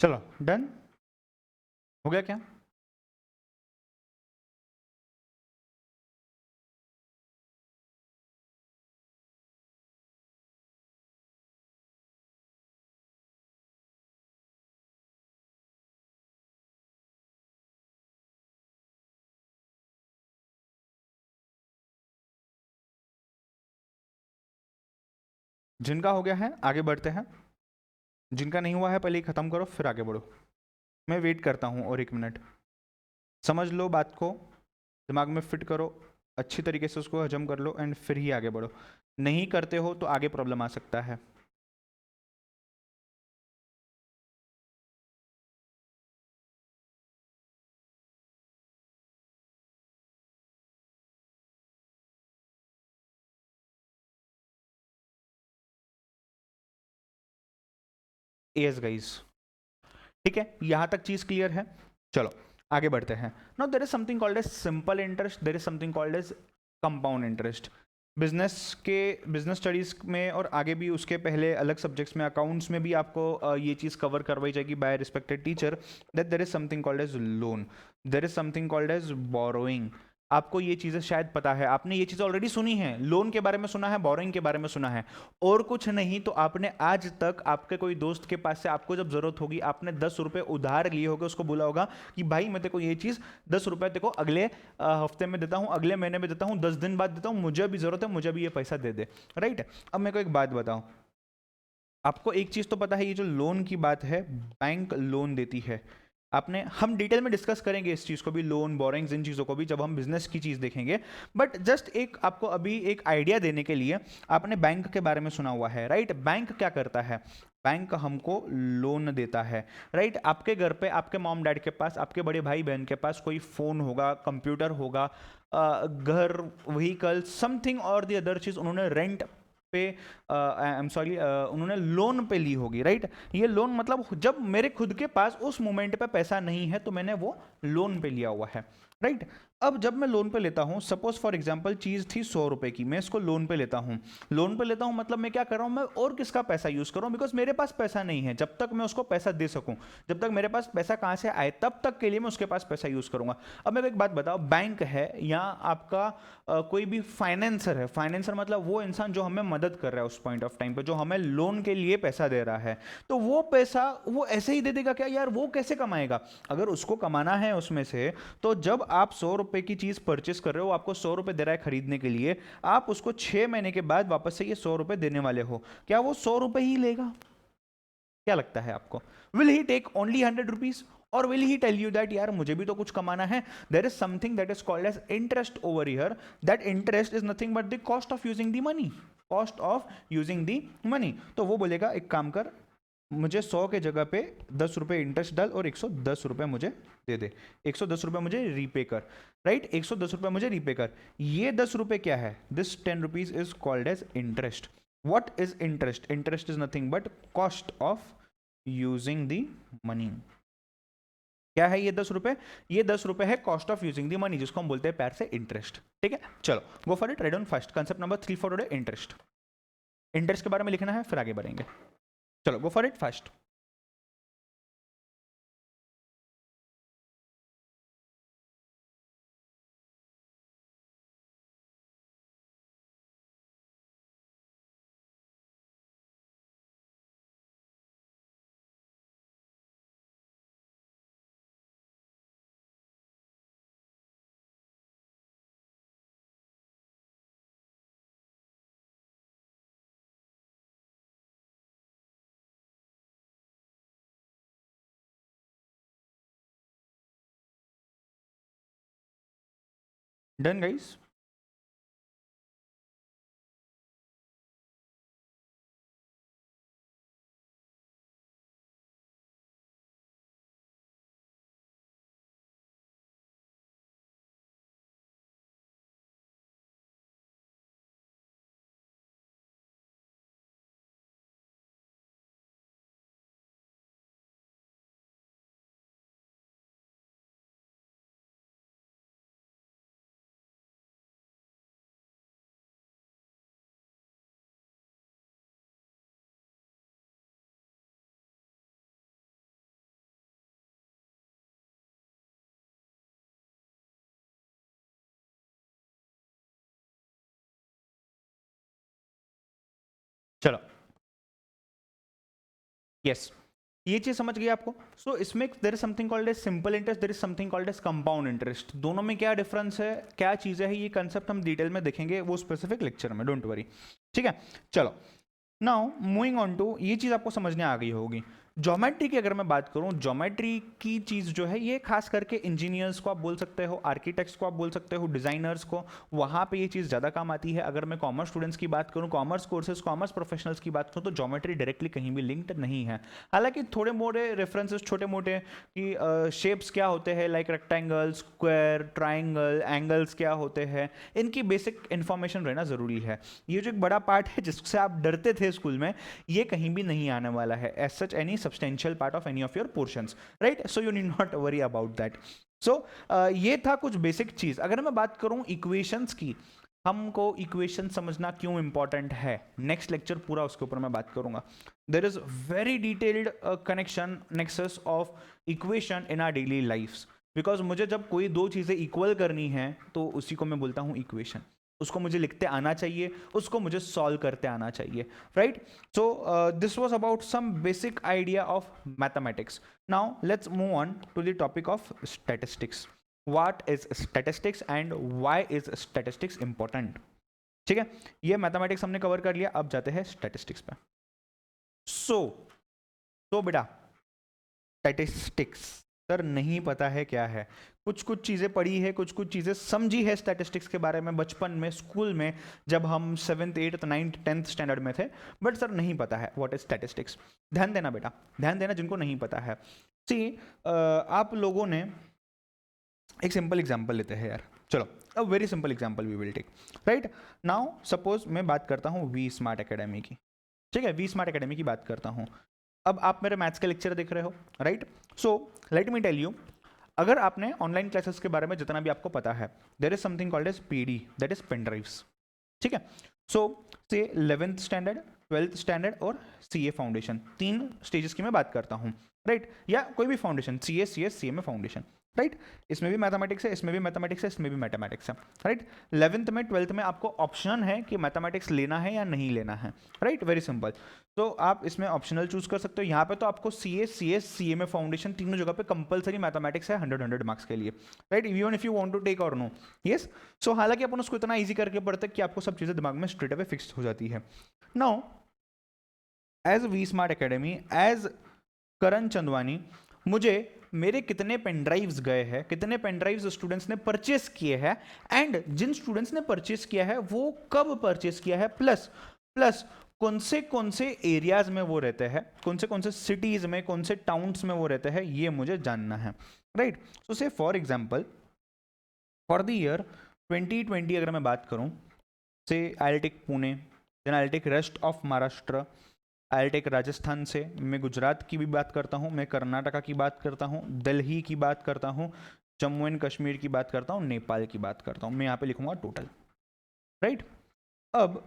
चलो डन हो गया क्या? जिनका हो गया है आगे बढ़ते हैं, जिनका नहीं हुआ है पहले ही खत्म करो फिर आगे बढ़ो। मैं वेट करता हूँ और 1 मिनट, समझ लो बात को, दिमाग में फिट करो, अच्छी तरीके से उसको हजम कर लो एंड फिर ही आगे बढ़ो। नहीं करते हो तो आगे प्रॉब्लम आ सकता है। यस गाइस, ठीक है, यहां तक चीज क्लियर है। चलो आगे बढ़ते हैं। Now there is something called as simple interest, there is something called as compound interest. Business studies में और आगे भी उसके पहले अलग सब्जेक्ट्स में, अकाउंट्स में भी आपको ये चीज़ कवर करवाई जाएगी by respected teacher, that there is something called as loan, there is something called as borrowing. आपको ये चीज़ें शायद पता है, आपने ये चीज़ें ऑलरेडी सुनी है, लोन के बारे में सुना है, बोरोइंग के बारे में सुना है, और कुछ नहीं तो आपने आज तक आपके कोई दोस्त के पास से आपको जब जरूरत होगी आपने 10 रुपए उधार लिए होगे, उसको बोला होगा कि भाई मैं तेरे को ये चीज़ 10 रुपए तेरे को अगले हफ्ते में देता हूँ, अगले महीने में देता हूँ, 10 दिन बाद देता हूँ, मुझे भी जरूरत है, मुझे भी ये पैसा दे दे, राइट। अब मेरे को एक बात बताओ, आपको एक चीज़ तो पता है, ये जो लोन की बात है, बैंक लोन देती है। आपने, हम डिटेल में डिस्कस करेंगे इस चीज़ को भी, लोन बोरिंग्स इन चीज़ों को भी, जब हम बिजनेस की चीज़ देखेंगे। बट जस्ट एक आपको अभी एक आइडिया देने के लिए, आपने बैंक के बारे में सुना हुआ है, राइट। बैंक क्या करता है, बैंक हमको लोन देता है, राइट। आपके घर पे, आपके मॉम डैड के पास, आपके बड़े भाई बहन के पास कोई फ़ोन होगा, कंप्यूटर होगा, घर, व्हीकल, समथिंग और दी अदर चीज़ उन्होंने रेंट पे, आई एम सॉरी, उन्होंने लोन पे ली होगी, राइट। ये लोन मतलब जब मेरे खुद के पास उस मोमेंट पे पैसा नहीं है तो मैंने वो लोन पे लिया हुआ है, राइट। अब जब मैं लोन पे लेता हूं, सपोज फॉर एग्जांपल चीज थी 100 रुपए की, मैं इसको लोन पे लेता हूं। लोन पे लेता हूं मतलब मैं क्या कर रहा हूं, मैं और किसका पैसा यूज कर रहा हूं, बिकॉज मेरे पास पैसा नहीं है। जब तक मैं उसको पैसा दे सकूं, जब तक मेरे पास पैसा कहां से आए, तब तक के लिए मैं उसके पास पैसा यूज करूंगा। अब मेरे को एक बात बताओ, बैंक है या आपका कोई भी फाइनेंसर है, फाइनेंसर मतलब वो इंसान जो हमें मदद कर रहा है उस पॉइंट ऑफ टाइम पे, जो हमें लोन के लिए पैसा दे रहा है, तो वो पैसा वो ऐसे ही दे देगा क्या यार, वो कैसे कमाएगा? अगर उसको कमाना है उसमें से, तो जब आप 100 रुपए की चीज परचेस कर रहे हो, आपको 100 रुपए दे रहा है खरीदने के लिए, आप उसको 6 महीने के बाद वापस से ये 100 रुपए देने वाले हो, क्या वो 100 रुपए ही लेगा? क्या लगता है आपको? Will he take only 100 rupees, और will he tell you that यार मुझे भी तो कुछ कमाना है? There is something that is called as interest over here, that interest is nothing but the cost of using the money, cost of using the money. तो वो बोलेगा एक काम कर, मुझे 100 के जगह पे 10 रुपये इंटरेस्ट डाल और 110 रुपये मुझे दे दे, 110 रुपये मुझे रीपे कर, राइट, 110 रुपये मुझे रीपे कर। ये 10 रुपये क्या है? This 10 rupees is called as interest. What is interest? Interest is nothing but cost of using the money. क्या है ये 10 रुपये? ये 10 रुपये है cost of using the money, जिसको हम बोलते हैं प्यार से इंटरेस्ट। ठीक है, चलो go for it. Right on first concept number 3 for today, interest. Interest के बारे में लिखना है, फिर आगे बढ़ेंगे। चलो go for it first. Done guys? चलो यस, ये चीज समझ गई आपको? सो इसमें there is something called as simple interest, there is something called as compound interest. दोनों में क्या डिफरेंस है, क्या चीजें है, ये कंसेप्ट हम डिटेल में देखेंगे वो स्पेसिफिक लेक्चर में, डोंट वरी। ठीक है, चलो नाउ मूविंग ऑन टू, ये चीज आपको समझने आ गई होगी। ज्योमेट्री की अगर मैं बात करूं, ज्योमेट्री की चीज जो है ये खास करके इंजीनियर्स को आप बोल सकते हो, आर्किटेक्ट्स को आप बोल सकते हो, डिजाइनर्स को, वहां पे ये चीज ज्यादा काम आती है। अगर मैं कॉमर्स स्टूडेंट्स की बात करूं, कॉमर्स कोर्सेज, कॉमर्स प्रोफेशनल्स की बात करूं, तो ज्योमेट्री डायरेक्टली कहीं भी लिंक्ड नहीं है। हालांकि थोड़े मोटे रेफरेंसेस, छोटे मोटे कि शेप्स क्या होते हैं, like rectangle, square, triangle, angles क्या होते हैं, इनकी बेसिक इंफॉर्मेशन रहना जरूरी है। ये जो एक बड़ा पार्ट है जिससे आप डरते थे स्कूल में, ये कहीं भी नहीं आने वाला है as such any substantial part of any of your portions, right? So you need not worry about that. So ये था कुछ बेसिक चीज। अगर मैं बात करूं इक्वेशंस की, हमको इक्वेशन समझना क्यों इंपॉर्टेंट है, नेक्स्ट लेक्चर पूरा उसके ऊपर मैं बात करूंगा। There is very detailed connection, nexus of equation in our daily lifes, because मुझे जब कोई दो चीजें इक्वल करनी है तो उसी को मैं बोलता हूं इक्वेशन। उसको मुझे लिखते आना चाहिए, उसको मुझे सॉल्व करते आना चाहिए, right? So this was about some basic idea of mathematics. Now let's move on to the topic of statistics. What is statistics and why is statistics important? ठीक है, ये मैथमेटिक्स हमने कवर कर लिया, अब जाते हैं स्टैटिस्टिक्स पे। सो बेटा स्टैटिस्टिक्स सर नहीं पता है क्या है। कुछ कुछ चीज़ें पढ़ी है, कुछ कुछ चीज़ें समझी है स्टैटिस्टिक्स के बारे में बचपन में, स्कूल में, जब हम 7th 8th 9th 10th standard में थे, बट सर नहीं पता है व्हाट इज स्टैटिस्टिक्स। ध्यान देना बेटा, ध्यान देना जिनको नहीं पता है। सी आप लोगों ने एक सिंपल एग्जाम्पल लेते हैं यार, चलो a very simple example we will take. Right now suppose मैं बात करता हूँ वी स्मार्ट एकेडमी की, ठीक है, वी स्मार्ट एकेडमी की बात करता हूँ। अब आप मेरे मैथ्स के लेक्चर देख रहे हो, right? So let me tell you, अगर आपने ऑनलाइन क्लासेस के बारे में जितना भी आपको पता है, there is something called as PD, that is pen drives. ठीक है, so say 11th standard, 12th standard और सीए फाउंडेशन, 3 स्टेजेस की मैं बात करता हूँ, राइट? या कोई भी foundation, CA, CS, CMA foundation, right? इसमें भी मैथमेटिक्स है, इसमें भी मैथमेटिक्स है, इसमें भी मैथमेटिक्स है, राइट? 11th में 12th में आपको ऑप्शन है कि मैथमेटिक्स लेना है या नहीं लेना है, राइट? Very simple. तो आप इसमें ऑप्शनल चूज कर सकते हो। यहाँ पे तो आपको सीए, सीएस, सीएमए फाउंडेशन तीनों जगह पे कंपलसरी मैथमेटिक्स है 100 मार्क्स के लिए, right? Even if you want to take और नो, यस। सो हालांकि अपन उसको इतना ईजी करके पढ़ते कि आपको सब चीज़ें दिमाग में स्ट्रेट अवे फिक्स हो जाती है। Now as we Smart Academy, as Karan Chandwani, मुझे मेरे कितने पेन ड्राइव्स गए हैं, कितने पेन ड्राइव्स स्टूडेंट्स ने परचेस किए हैं, एंड जिन स्टूडेंट्स ने परचेस किया है वो कब परचेस किया है, प्लस कौन से एरियाज में वो रहते हैं, कौन से सिटीज में, कौन से टाउन्स में वो रहते हैं, ये मुझे जानना है, right. So say for example for the year 2020 अगर मैं बात करूं, say I will take Pune, then I will take rest of Maharashtra, I will take Rajasthan से, मैं गुजरात की भी बात करता हूँ, मैं कर्नाटका की बात करता हूँ, दिल्ली की बात करता हूँ, जम्मू एंड कश्मीर की बात करता हूँ, नेपाल की बात करता हूँ, मैं यहाँ पे लिखूंगा टोटल, राइट। अब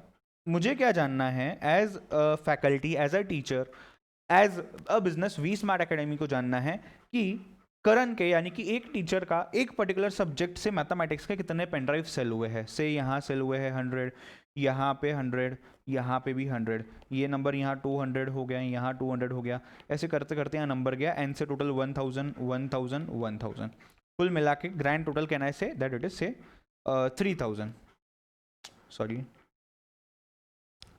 मुझे क्या जानना है as a faculty, as a teacher, as a business, V Smart Academy को जानना है कि करण के यानी कि एक टीचर का एक पर्टिकुलर सब्जेक्ट से मैथमेटिक्स के कितने पेनड्राइव सेल हुए हैं। से यहाँ सेल हुए हैं 100, यहाँ पे 100, यहाँ पे भी 100, ये नंबर यहाँ 200 हो गया, यहाँ 200 हो गया, ऐसे करते करते यहाँ नंबर गया एन से टोटल 1000 1000 1000, कुल मिला के grand total can I say that it is से 3000, सॉरी,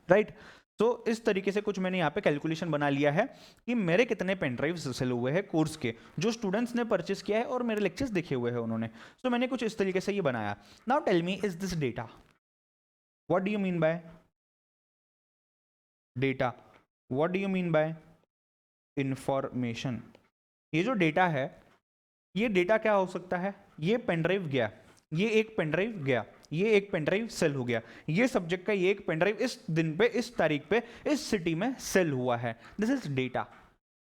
राइट। तो इस तरीके से कुछ मैंने यहाँ पे कैलकुलेशन बना लिया है कि मेरे कितने पेन ड्राइव सेल हुए हैं कोर्स के, जो स्टूडेंट्स ने परचेस किया है और मेरे लेक्चर्स देखे हुए हैं उन्होंने। सो मैंने कुछ इस तरीके से ये बनाया। Now tell me, is this data? What do you mean by data? What do you mean by information? ये जो डेटा है, ये डेटा क्या हो सकता है? ये पेनड्राइव गया, ये एक पेनड्राइव गया, ये एक पेनड्राइव सेल हो गया, ये सब्जेक्ट का ये एक पेनड्राइव इस दिन पे, इस तारीख पे, इस सिटी में सेल हुआ है। This is data.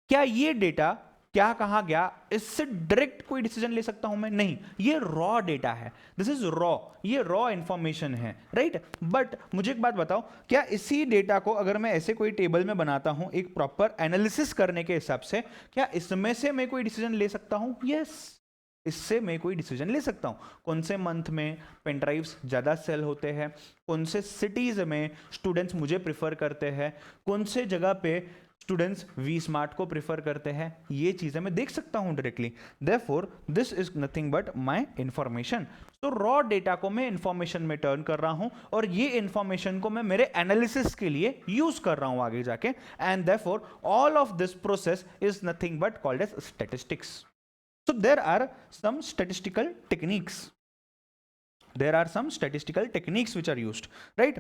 क्या ये डेटा क्या कहा गया, इससे डायरेक्ट कोई डिसीजन ले सकता हूं मैं? नहीं, ये रॉ डेटा है, दिस इज रॉ, ये रॉ इंफॉर्मेशन है, राइट। बट मुझे एक बात बताओ, क्या इसी डेटा को अगर मैं ऐसे कोई टेबल में बनाता हूं एक प्रॉपर एनालिसिस करने के हिसाब से, क्या इसमें से मैं कोई डिसीजन ले सकता हूं? यस, इससे मैं कोई डिसीजन ले सकता हूं। कौन से मंथ में पेन ड्राइव्स ज़्यादा सेल होते हैं, कौन से सिटीज़ में स्टूडेंट्स मुझे प्रिफर करते हैं, कौन से जगह पे स्टूडेंट्स वी स्मार्ट को प्रिफर करते हैं, ये चीज़ें मैं देख सकता हूं directly. Therefore this is nothing but my information. तो रॉ डेटा को मैं इंफॉर्मेशन में टर्न कर रहा हूं और ये इंफॉर्मेशन को मैं मेरे एनालिसिस के लिए यूज कर रहा हूं आगे जाके। And therefore all of this process is nothing but called as statistics. So there are some statistical techniques. There are some statistical techniques which are used, right?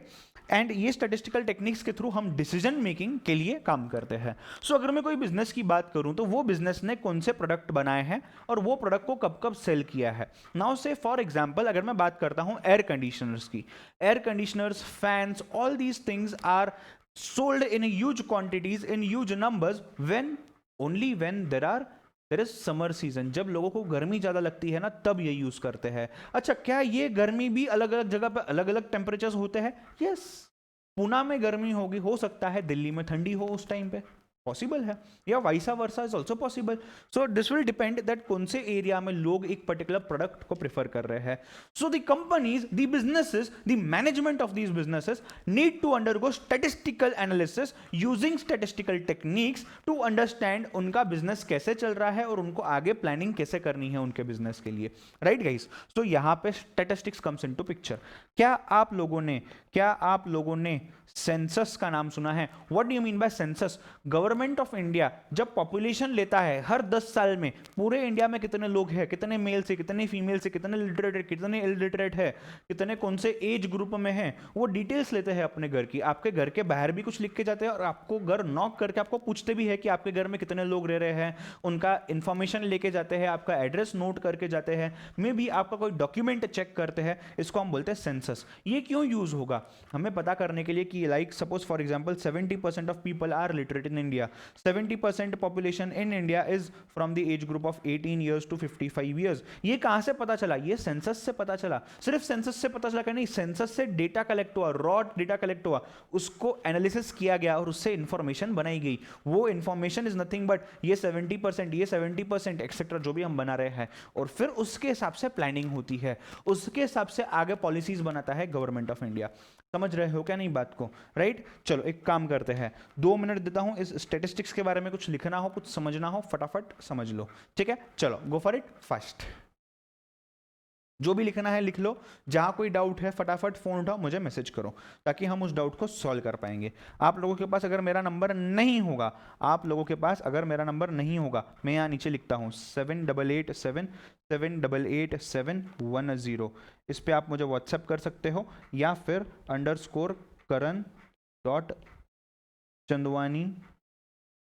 And ये statistical techniques के through हम decision making के लिए काम करते हैं. So अगर मैं कोई बिजनेस की बात करूं तो वो बिजनेस ने कौन से प्रोडक्ट बनाए हैं और वो प्रोडक्ट को कब कब सेल किया है. नाउ से फॉर एग्जांपल अगर मैं बात करता हूं एयर कंडीशनर्स की, air conditioners, fans, all these things are sold in huge quantities, in huge numbers, when only when there is summer season. जब लोगों को गर्मी ज्यादा लगती है ना, तब ये यूज करते हैं. अच्छा, क्या ये गर्मी भी अलग अलग जगह पे अलग अलग टेम्परेचर्स होते हैं? यस, पुणे में गर्मी होगी, हो सकता है दिल्ली में ठंडी हो उस टाइम पे, पॉसिबल है, या वाइसा versa is also possible. So this will depend that कौन से एरिया में लोग एक पर्टिकुलर प्रोडक्ट को प्रेफर कर रहे हैं. So the companies, the businesses, the management of these businesses need to undergo statistical analysis using statistical techniques to understand उनका बिजनेस कैसे चल रहा है और उनको आगे प्लानिंग कैसे करनी है उनके बिजनेस के लिए, राइट गाइस. सो यहाँ पे स्टैटिस्टिक्स कम्स इनटू पिक्चर. क्या आप लोगों ने सेंसस का नाम सुना है? What do you mean bye census? Government of India जब पॉपुलेशन लेता है हर 10 साल में, पूरे इंडिया में कितने लोग हैं, कितने मेल से, कितने फीमेल से, कितने लिटरेट, कितने इलिटरेट है, कितने कौन से एज ग्रुप में हैं, वो डिटेल्स लेते हैं अपने घर की. आपके घर के बाहर भी कुछ लिख के जाते हैं और आपको घर नॉक करके आपको पूछते भी है कि आपके घर में कितने लोग रह रहे हैं. उनका इंफॉर्मेशन लेके जाते हैं, आपका एड्रेस नोट करके जाते हैं, मे भी आपका कोई डॉक्यूमेंट चेक करते हैं. इसको हम बोलते हैं सेंसस. ये क्यों यूज होगा? हमें पता करने के लिए कि like suppose for example 70% of people are literate in India, 70% population in India is from the age group of 18 years to 55 years. ये कहां से पता चला? ये सेंसस से पता चला. सिर्फ सेंसस से पता चला कि नहीं, सेंसस से डेटा कलेक्ट हुआ, रॉ डेटा कलेक्ट हुआ, उसको एनालिसिस किया गया और उससे इंफॉर्मेशन बनाई गई. वो इंफॉर्मेशन इज नथिंग बट ये 70%, ये 70% एक्सेट्रा जो भी हम बना रहे हैं, और फिर उसके हिसाब से प्लानिंग होती है, उसके हिसाब से आगे पॉलिसीज बनाता है गवर्नमेंट ऑफ इंडिया. समझ रहे हो क्या नहीं बात को, राइट? चलो एक काम करते हैं, 2 मिनट देता हूं. इस स्टैटिस्टिक्स के बारे में कुछ लिखना हो, कुछ समझना हो, फटाफट समझ लो, ठीक है? चलो गो फॉर इट फास्ट. जो भी लिखना है लिख लो. जहां कोई डाउट है फटाफट फोन उठाओ, मुझे मैसेज करो, ताकि हम उस डाउट को सॉल्व कर पाएंगे. आप लोगों के पास अगर मेरा नंबर नहीं होगा, मैं यहां नीचे लिखता हूं 7887 इस पे आप मुझे व्हाट्सएप कर सकते हो, या फिर _Karan चंदवानी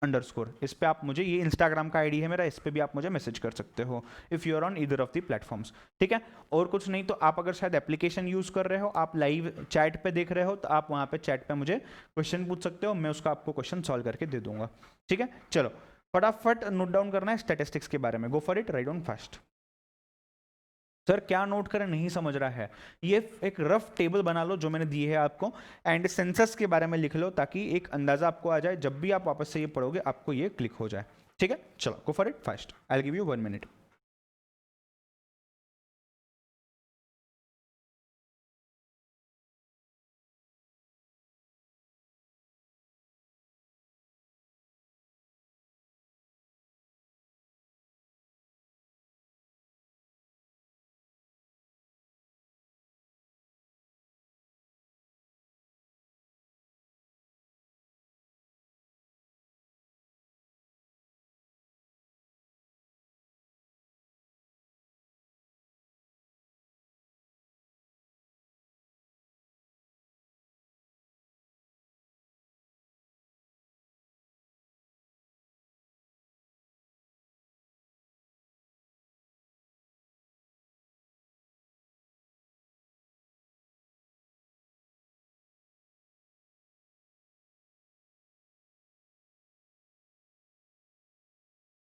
अंडरस्कोर, इस पे आप मुझे, ये इंस्टाग्राम का आईडी है मेरा, इस पे भी आप मुझे मैसेज कर सकते हो if you are on either of the platforms, ठीक है। और कुछ नहीं तो आप अगर शायद एप्लीकेशन यूज़ कर रहे हो, आप लाइव चैट पे देख रहे हो, तो आप वहाँ पे चैट पे मुझे क्वेश्चन पूछ सकते हो, मैं उसका आपको क्वेश्चन सॉल्व करके दे दूंगा, ठीक है। चलो फटाफट नोट डाउन करना है स्टैटिस्टिक्स के बारे में, गो for it, write down fast. Sir क्या नोट करें, नहीं समझ रहा है, ये एक रफ टेबल बना लो जो मैंने दी है आपको, एंड सेंसस के बारे में लिख लो, ताकि एक अंदाजा आपको आ जाए, जब भी आप वापस से ये पढ़ोगे आपको ये क्लिक हो जाए, ठीक है। चलो go for it fast, I will give you 1 minute.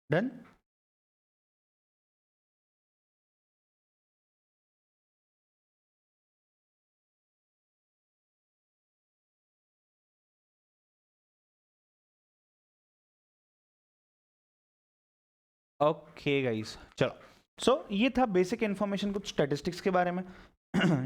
Done. Okay guys चलो, सो ये था बेसिक इन्फॉर्मेशन कुछ स्टैटिस्टिक्स के बारे में।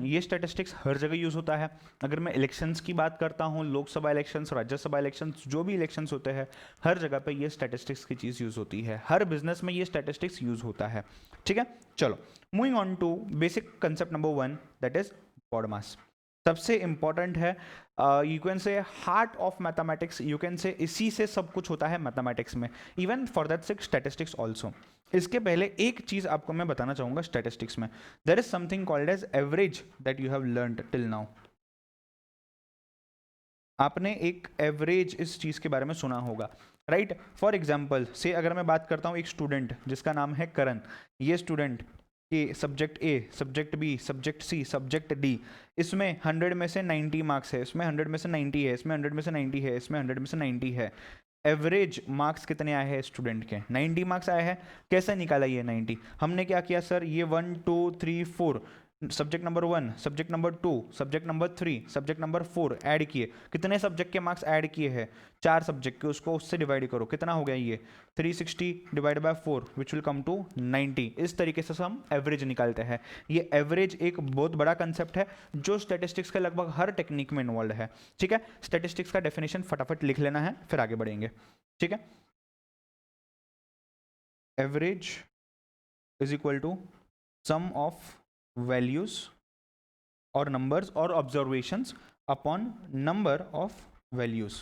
ये स्टैटिस्टिक्स हर जगह यूज़ होता है। अगर मैं इलेक्शंस की बात करता हूँ, लोकसभा इलेक्शंस, राज्यसभा इलेक्शंस, जो भी इलेक्शंस होते हैं, हर जगह पे ये स्टैटिस्टिक्स की चीज़ यूज़ होती है, हर बिजनेस में ये स्टैटिस्टिक्स यूज़ होता है, ठीक है। चलो moving on to basic concept number 1, that is body mass. सबसे इंपॉर्टेंट है, you can say heart of mathematics, you can say इसी से सब कुछ होता है मैथमेटिक्स में, even for that sake statistics also. इसके पहले एक चीज आपको मैं बताना चाहूंगा स्टैटिस्टिक्स में, there is something called as average that you have learned till now. आपने एक एवरेज इस चीज के बारे में सुना होगा, राइट। फॉर एग्जाम्पल से अगर मैं बात करता हूँ एक स्टूडेंट जिसका नाम है करण, ये स्टूडेंट के सब्जेक्ट ए, सब्जेक्ट बी, सब्जेक्ट सी, सब्जेक्ट डी, इसमें 100 में से 90 मार्क्स है, इसमें 100 में से 90 है, इसमें 100 में से 90 है, इसमें 100 में से 90 है। एवरेज मार्क्स कितने आए हैं स्टूडेंट के? 90 मार्क्स आए हैं। कैसे निकाला ये 90? हमने क्या किया सर, ये 1 2 3 4 subject number 1, subject number 2, subject number 3, subject number 4 add किए। कितने सब्जेक्ट के मार्क्स ऐड किए हैं? 4 सब्जेक्ट के, उसको उससे डिवाइड करो, कितना हो गया ये 360 divide by 4 which will come to 90। इस तरीके से हम एवरेज निकालते हैं। ये एवरेज एक बहुत बड़ा कंसेप्ट है जो स्टैटिस्टिक्स के लगभग हर टेक्निक में इन्वॉल्व है, ठीक है। स्टैटिस्टिक्स का डेफिनेशन फटाफट लिख लेना है, फिर आगे बढ़ेंगे, ठीक है। Average is equal to sum of values और नंबर्स और observations upon number of values.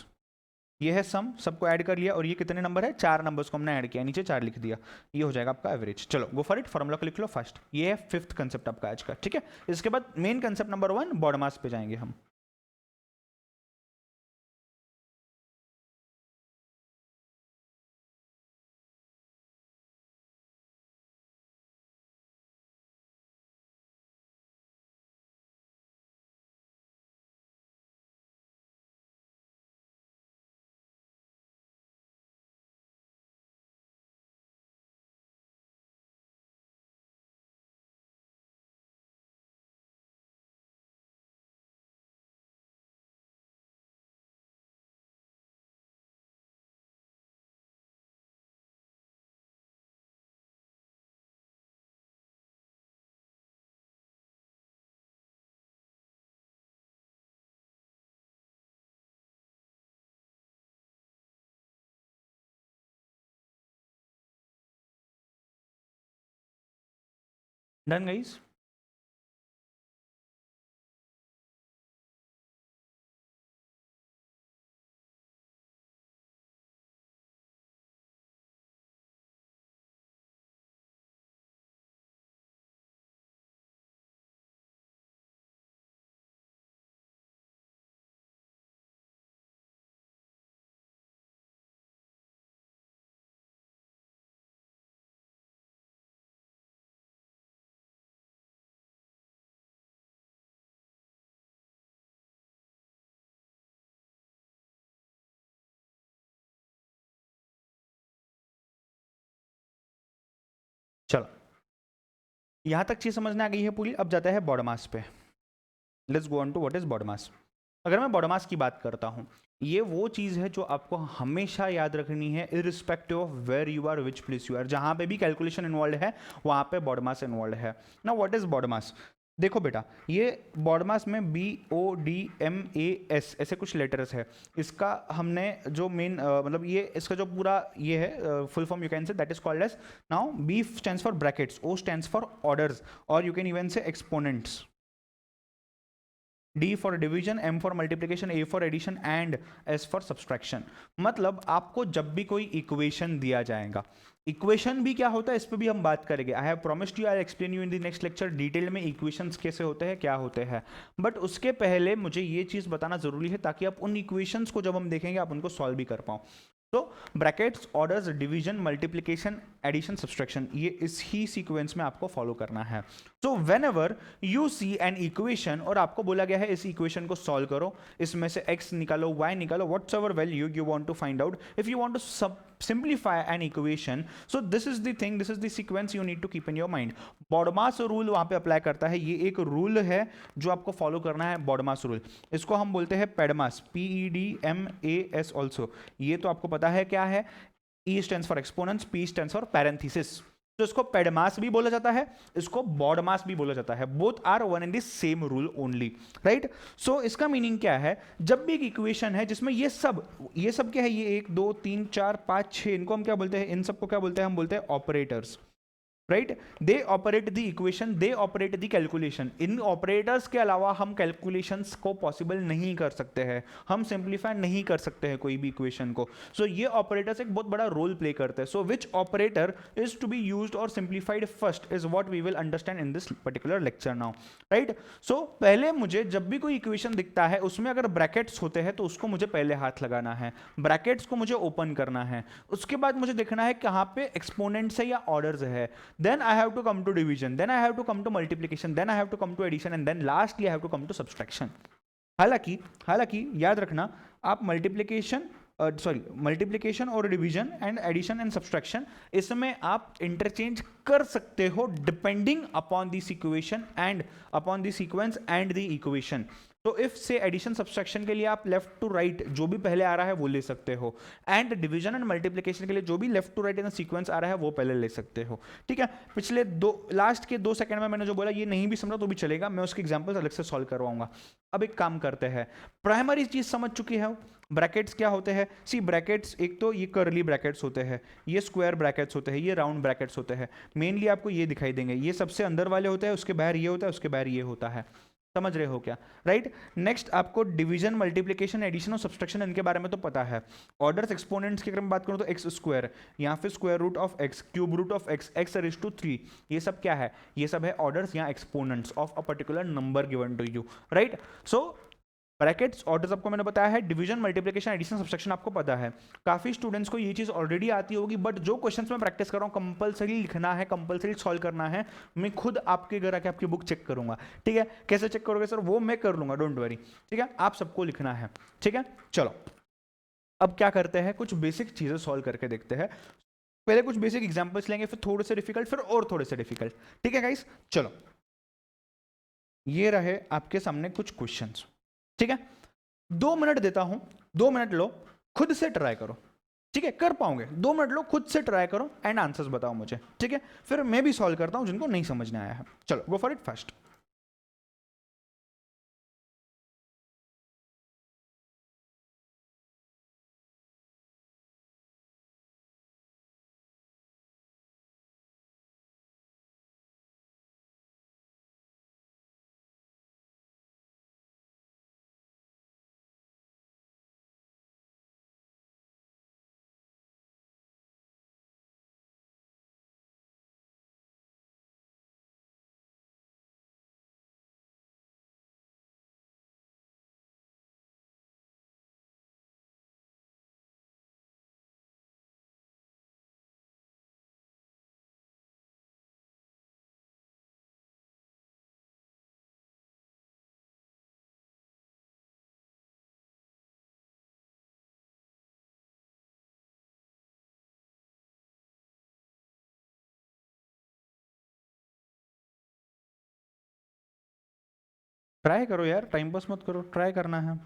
ये है सम, सबको ऐड कर लिया, और ये कितने नंबर है? 4 नंबर्स को हमने ऐड किया, नीचे 4 लिख दिया, ये हो जाएगा आपका एवरेज। चलो गो फॉर इट, फॉर्मूला को लिख लो फर्स्ट। ये है 5th कंसेप्ट आपका आज का, ठीक है। इसके बाद main concept number 1 body mass पे जाएंगे हम। Done guys. यहां तक चीज समझने आ गई है पूरी। अब जाता है बॉडी मास पे। Let's go on to what is body mass. अगर मैं बॉडी मास की बात करता हूं, ये वो चीज है जो आपको हमेशा याद रखनी है, irrespective of where you are, which place you are. जहां पे भी कैलकुलेशन इन्वॉल्व है वहां पे बॉडी मास इन्वॉल्व है ना। व्हाट इज बॉडी मास? देखो बेटा, ये बॉडी मास में BODMAS ऐसे कुछ लेटर्स है। इसका हमने जो मेन मतलब ये इसका जो पूरा ये है full form you can say that is called as, now B stands for brackets, O stands for orders, और you can even say exponents. D for division, M for multiplication, A for addition and S for subtraction. मतलब आपको जब भी कोई equation दिया जाएगा, equation भी क्या होता है इस पे भी हम बात करेंगे। I have promised you, I explain you in the next lecture detail में इक्वेशंस कैसे होते हैं, क्या होते हैं। बट उसके पहले मुझे ये चीज बताना जरूरी है ताकि आप उन इक्वेशंस को जब हम देखेंगे आप उनको सॉल्व भी कर पाओ। तो brackets, orders, division, multiplication, addition, subtraction, ये इस ही सीक्वेंस में आपको फॉलो करना है। So whenever you see an equation और आपको बोला गया है इस इक्वेशन को सॉल्व करो, इसमें से x निकालो, y निकालो, whatever value you want to find out, if you want to simplify an equation, so this is the thing, this is the sequence you need to keep in your mind. BODMAS rule वहां पे apply करता है। ये एक rule है जो आपको follow करना है, बॉडमास रूल। इसको हम बोलते हैं पेडमास, PEDMAS ऑल्सो। ये तो आपको पता है क्या है। E stands for exponents, P stands for parenthesis. तो इसको पेडमास भी बोला जाता है, इसको बॉडमास भी बोला जाता है। Both are one and the same rule only, right. So इसका मीनिंग क्या है, जब भी एक इक्वेशन है जिसमें ये सब क्या है, ये 1 2 3 4 5 6, इनको हम क्या बोलते हैं, इन सबको क्या बोलते हैं, हम बोलते हैं operators, right. They operate the equation, they operate the calculation. In operators के अलावा हम कैलकुलेशंस को पॉसिबल नहीं कर सकते हैं, हम सिंप्लीफाई नहीं कर सकते हैं कोई भी इक्वेशन को। सो ये ऑपरेटर्स एक बहुत बड़ा रोल प्ले करते हैं। So which operator is to be used और simplified first is what we will understand in this particular lecture now, right. So पहले मुझे जब भी कोई इक्वेशन दिखता है उसमें अगर ब्रैकेट्स होते हैं तो उसको मुझे पहले हाथ लगाना है, ब्रैकेट्स को मुझे ओपन करना है। उसके बाद मुझे देखना है कहाँ पे एक्सपोनेंट्स है या ऑर्डर्स है। Then I have to come to division, then I have to come to multiplication, then I have to come to addition, and then lastly I have to come to subtraction. हालांकि याद रखना, आप multiplication और division and addition and subtraction इसमें आप interchange कर सकते हो depending upon the equation and upon the sequence and the equation. तो इफ से एडिशन सब्सट्रैक्शन के लिए आप लेफ्ट टू राइट जो भी पहले आ रहा है वो ले सकते हो, एंड डिवीजन एंड मल्टीप्लिकेशन के लिए जो भी left to right in sequence आ रहा है वो पहले ले सकते हो, ठीक है। पिछले लास्ट के 2 सेकंड में मैंने जो बोला ये नहीं भी समझा तो भी चलेगा, मैं उसके एग्जांपल्स अलग से सॉल्व करवाऊंगा। अब एक काम करते हैं, प्राइमरी चीज समझ चुकी है, ब्रैकेट्स क्या होते हैं। सी ब्रैकेट्स, एक तो ये कर्ली ब्रैकेट्स होते हैं, ये स्क्वायर ब्रैकेट्स होते हैं, ये राउंड ब्रैकेट्स होते हैं। मेनली आपको ये दिखाई देंगे, ये सबसे अंदर वाले होते हैं, उसके बाहर ये होता है, उसके बाहर ये होता है। समझ रहे हो क्या, राइट। नेक्स्ट आपको डिवीजन, मल्टीप्लिकेशन, एडिशन और सब्सट्रैक्शन इनके बारे में तो पता है। ऑर्डर्स, एक्सपोनेंट्स की अगर मैं बात करूं तो एक्स स्क्वायर, यहाँ पे square root of x, cube root of x, x raise to 3, ये सब क्या है, ये सब है ऑर्डर्स या exponents of a particular number given to you, right. So brackets, orders आपको मैंने बताया है, डिवीजन, मल्टीप्लिकेशन, एडिशन, सब्सट्रैक्शन आपको पता है। काफी स्टूडेंट्स को ये चीज ऑलरेडी आती होगी, बट जो क्वेश्चंस मैं प्रैक्टिस कर रहा हूँ कंपलसरी लिखना है, कंपलसरी सॉल्व करना है। मैं खुद आपके घर आके आपकी बुक चेक करूंगा, ठीक है। कैसे चेक करोगे सर, वो मैं कर लूंगा, डोंट वरी, ठीक है। आप सबको लिखना है, ठीक है। चलो अब क्या करते हैं, कुछ बेसिक चीजें सॉल्व करके देखते हैं। पहले कुछ बेसिक एग्जांपल्स लेंगे, फिर थोड़े से डिफिकल्ट, फिर और थोड़े से डिफिकल्ट, ठीक है गाइस। चलो ये रहे आपके सामने कुछ क्वेश्चंस, ठीक है। 2 मिनट देता हूं, 2 मिनट लो, खुद से ट्राई करो, ठीक है। कर पाओगे, 2 मिनट लो, खुद से ट्राई करो एंड आंसर्स बताओ मुझे, ठीक है। फिर मैं भी सॉल्व करता हूं जिनको नहीं समझ में आया है। चलो go for it first. Try करो यार, टाइम पास मत करो, ट्राई करना है।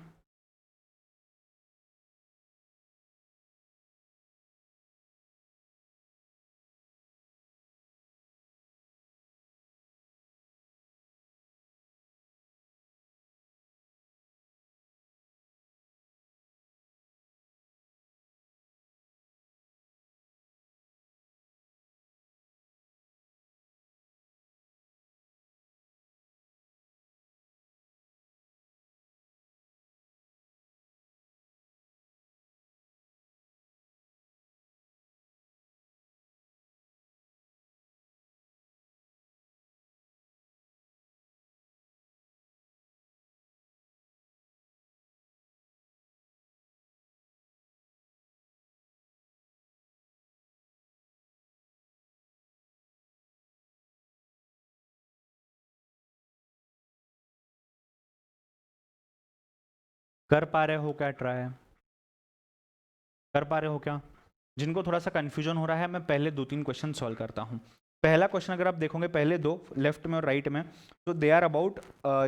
कर पा रहे हो क्या ट्राई? कर पा रहे हो क्या? जिनको थोड़ा सा कंफ्यूजन हो रहा है, मैं पहले 2-3 क्वेश्चन सॉल्व करता हूँ। पहला क्वेश्चन अगर आप देखोगे, पहले दो लेफ्ट में और राइट में, तो they are about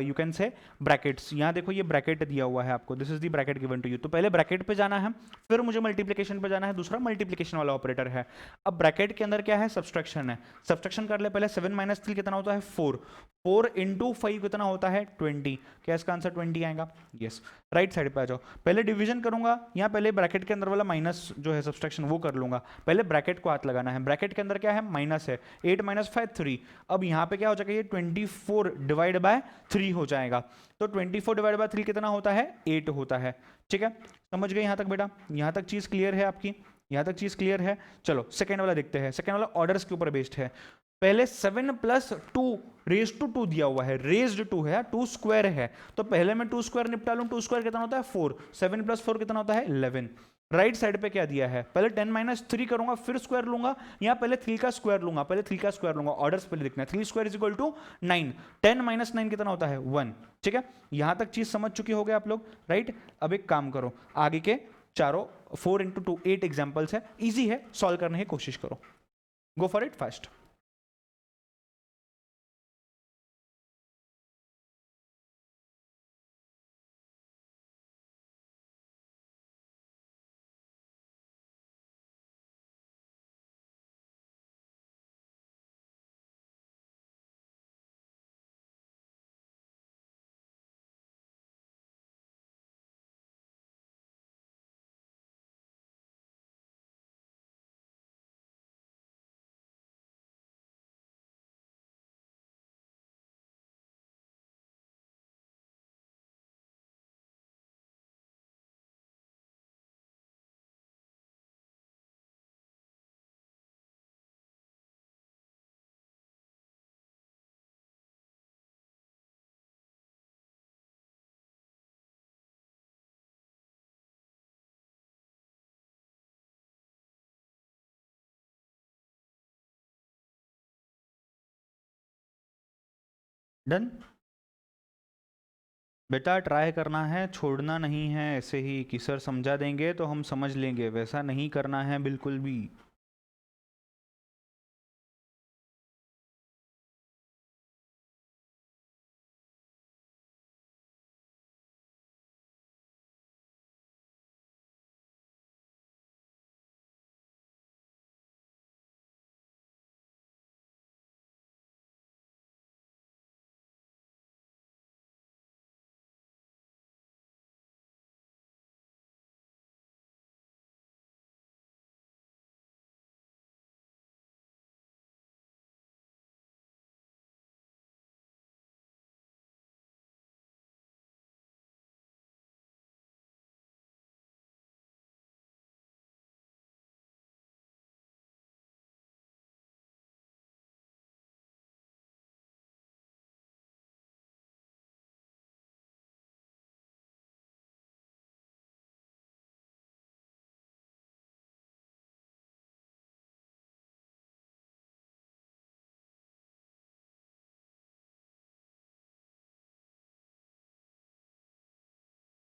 you can say brackets. यहाँ देखो ये ब्रैकेट दिया हुआ है आपको, this is the bracket given to you. तो पहले ब्रैकेट पे जाना है, फिर मुझे मल्टीप्लिकेशन पे जाना है, दूसरा मल्टीप्लिकेशन वाला ऑपरेटर है। अब ब्रैकेट के अंदर क्या है? सब्सट्रैक्शन है। सब्सट्रैक्शन कर ले पहले। 7 - 3 कितना होता है? 4। 4 × 5 कितना होता है? 20। क्या इसका आंसर 20 आएगा? यस। राइट साइड पे आ जाओ, पहले डिवीजन करूंगा, यहाँ पहले ब्रैकेट के अंदर वाला माइनस जो है सब्सट्रैक्शन वो कर लूंगा। पहले ब्रैकेट को हाथ लगाना है, ब्रैकेट के अंदर क्या है? माइनस है। 8 - 5 3। अब यहाँ पे क्या हो जाएगा? ये 24 डिवाइड बाय 3 हो जाएगा। तो 24 डिवाइड बाय 3 कितना होता है? 8 होता है। ठीक है, समझ गए यहाँ तक बेटा? यहाँ तक चीज क्लियर है आपकी? यहाँ तक चीज क्लियर है? चलो सेकेंड वाला देखते हैं। सेकेंड वाला ऑर्डर्स के ऊपर बेस्ड है। पहले 7 + 2 रेज टू 2 दिया हुआ है, रेज्ड 2 है, 2 स्क्वायर है, तो पहले मैं 2 स्क्वायर निपटा लूं। 2 स्क्वायर कितना होता है? 4। 7 + 4 कितना होता है? 11। राइट साइड पे क्या दिया है? पहले 10 - 3 करूंगा, फिर स्क्वायर लूंगा, यहाँ पहले 3 का स्क्वायर लूंगा, पहले 3 का स्क्वायर लूंगा। ऑर्डर्स पहले देखना है। 3 स्क्वायर इज इक्वल टू 9। 10 - 9 कितना होता है? 1। ठीक है, यहां तक चीज समझ चुके हो गए आप लोग? राइट, अब एक काम करो, आगे के चारों 4 × 2 8 एग्जाम्पल्स है, इजी है, सॉल्व करने की कोशिश करो। गो फॉर इट फास्ट। डन बेटा, ट्राई करना है, छोड़ना नहीं है ऐसे ही कि सर समझा देंगे तो हम समझ लेंगे, वैसा नहीं करना है बिल्कुल भी।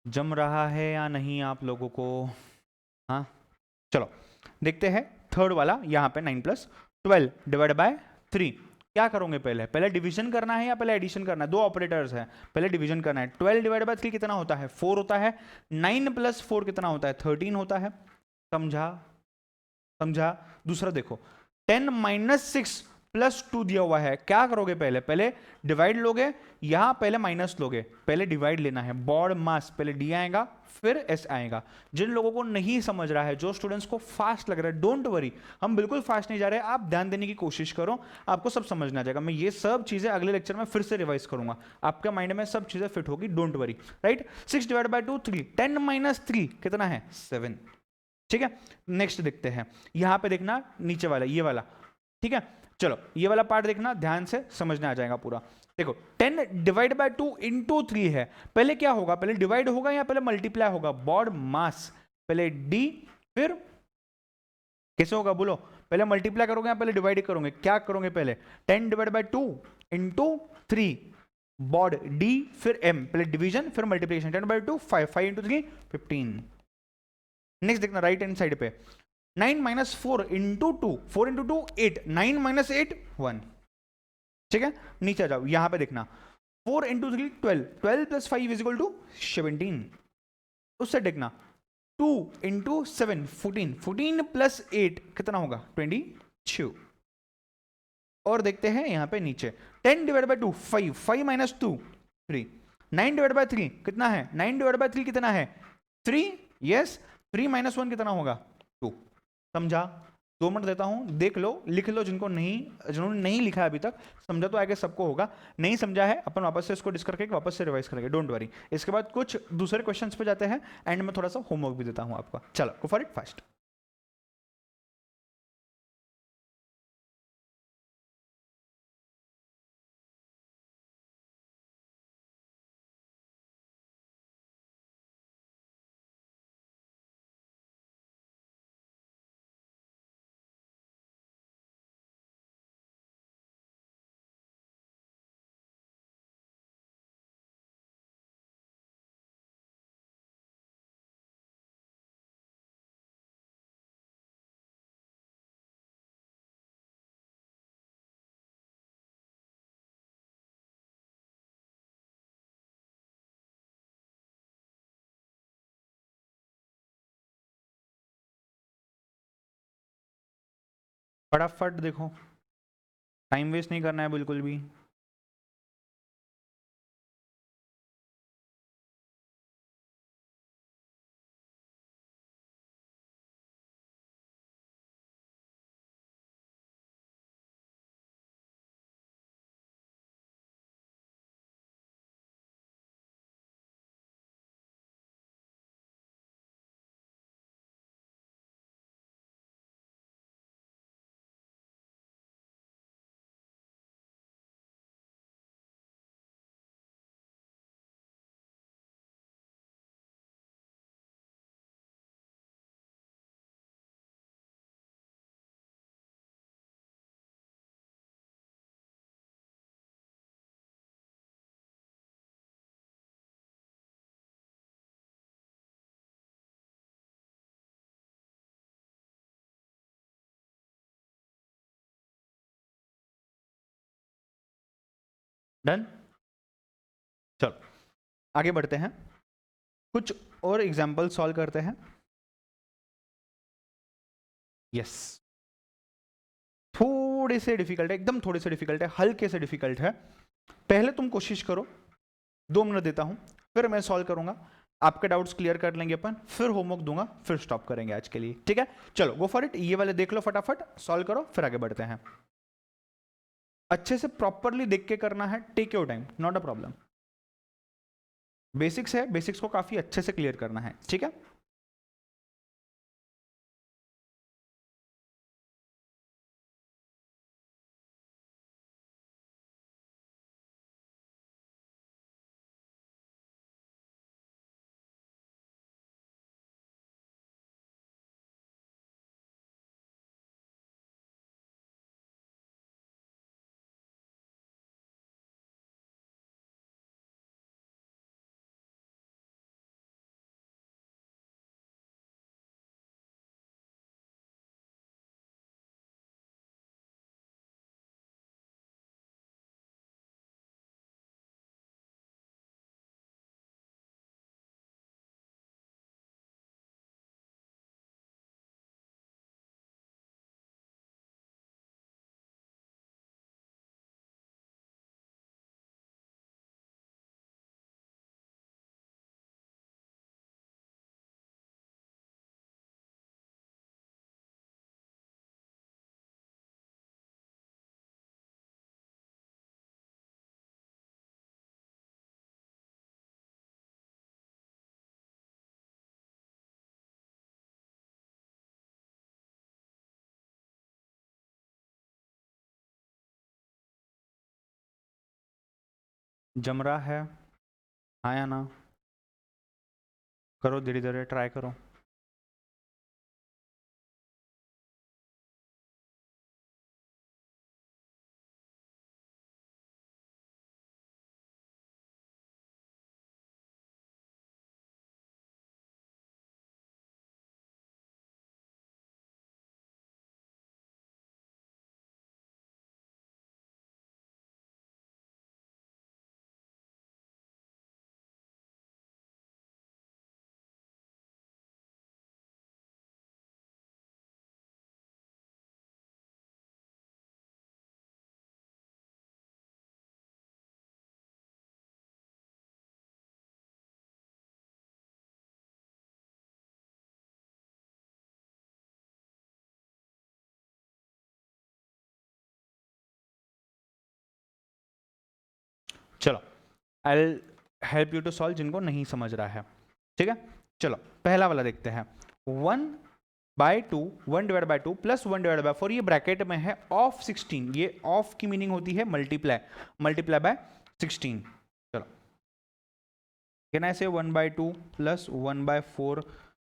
जम रहा है या नहीं आप लोगों को? हाँ, चलो देखते हैं। थर्ड वाला यहाँ पे 9 + 12 डिवाइड बाय 3। क्या करोगे पहले? पहले डिवीजन करना है या पहले एडिशन करना है? दो ऑपरेटर्स हैं, पहले डिवीजन करना है। 12 डिवाइड बाय 3 कितना होता है? 4 होता है। 9 प्लस 4 कितना होता है? 13 होता है। समझा? समझा? दूसरा देखो, 10 माइनस 6 प्लस 2 दिया हुआ है, क्या करोगे पहले? पहले डिवाइड लोगे, यहां पहले माइनस लोगे, पहले डिवाइड लेना है। बॉड मास पहले डी आएगा फिर एस आएगा। जिन लोगों को नहीं समझ रहा है, जो स्टूडेंट्स को फास्ट लग रहा है, डोंट वरी, हम बिल्कुल फास्ट नहीं जा रहे, आप ध्यान देने की कोशिश करो, आपको सब समझ में आ जाएगा। मैं ये सब चीजें अगले लेक्चर में फिर से रिवाइज करूंगा, आपके माइंड में सब चीजें फिट होगी, don't worry. Right? 6 divide by 2 3, 10 minus 3 कितना है? 7। ठीक है, नेक्स्ट देखते हैं। यहां पे देखना नीचे वाला, ये वाला। ठीक है, चलो ये वाला पार्ट देखना ध्यान से, समझने आ जाएगा पूरा। देखो 10 डिवाइड बाय 2 इंटू 3 है, पहले क्या होगा? पहले डिवाइड होगा या पहले मल्टीप्लाई होगा? बॉड मास पहले डी फिर कैसे होगा बोलो? पहले मल्टीप्लाई करोगे या पहले डिवाइड करोगे? क्या करोगे पहले? 10 डिवाइड बाय 2 इंटू 3 बॉड डी फिर एम, पहले डिवीजन फिर मल्टीप्लिकेशन। 10 by 2 5, 5 into 3 15। नेक्स्ट देखना राइट हैंड साइड पे, 9 माइनस 4 इंटू 2, 4 इंटू 2 8, 9 माइनस 8 1। ठीक है, नीचे आ जाओ, यहां पे देखना 4 into 3 12, 12 plus 5 is equal to 17। उससे देखना 2 इंटू 7 14, 14 प्लस 8 कितना होगा? 22। और देखते हैं यहां पे नीचे 10 divide by 2 5, 5 minus 2 3, 9 divide by 3 कितना है? 9 डिवाइड बाय 3 कितना है? 3। यस, 3 माइनस 1 कितना होगा? 2। समझा? 2 मिनट देता हूं, देख लो, लिख लो, जिन्होंने नहीं लिखा अभी तक, समझा तो आगे सबको होगा, नहीं समझा है अपन वापस से इसको डिस्कस करके वापस से रिवाइज करेंगे, डोंट वरी। इसके बाद कुछ दूसरे क्वेश्चंस पे जाते हैं, एंड में थोड़ा सा होमवर्क भी देता हूं आपका। चलो गो फॉर इट फास्ट। फटाफट देखो, टाइम वेस्ट नहीं करना है बिल्कुल भी। डन, चलो आगे बढ़ते हैं, कुछ और एग्जाम्पल सॉल्व करते हैं। यस, थोड़े से डिफिकल्ट है, एकदम थोड़े से डिफिकल्ट है, हल्के से डिफिकल्ट है। पहले तुम कोशिश करो, 2 मिनट देता हूं, फिर मैं सॉल्व करूंगा, आपके डाउट्स क्लियर कर लेंगे अपन, फिर होमवर्क दूंगा, फिर स्टॉप करेंगे आज के लिए। ठीक है, चलो गो फॉर इट। ये वाले देख लो फटाफट, सॉल्व करो, फिर आगे बढ़ते हैं। अच्छे से प्रॉपरली देख के करना है, take your time, not a problem. Basics है, बेसिक्स को काफी अच्छे से क्लियर करना है। ठीक है। जम रहा है, हाँ या ना? करो धीरे धीरे, ट्राई करो। चलो, I help you to solve जिनको नहीं समझ रहा है, ठीक है। चलो पहला वाला देखते हैं। 1/2, 1/2 प्लस 1/4, ये ब्रैकेट में है ऑफ 16। ये ऑफ की मीनिंग होती है मल्टीप्लाई बाय 16। चलो, कैन आई से 1/2 प्लस 1/4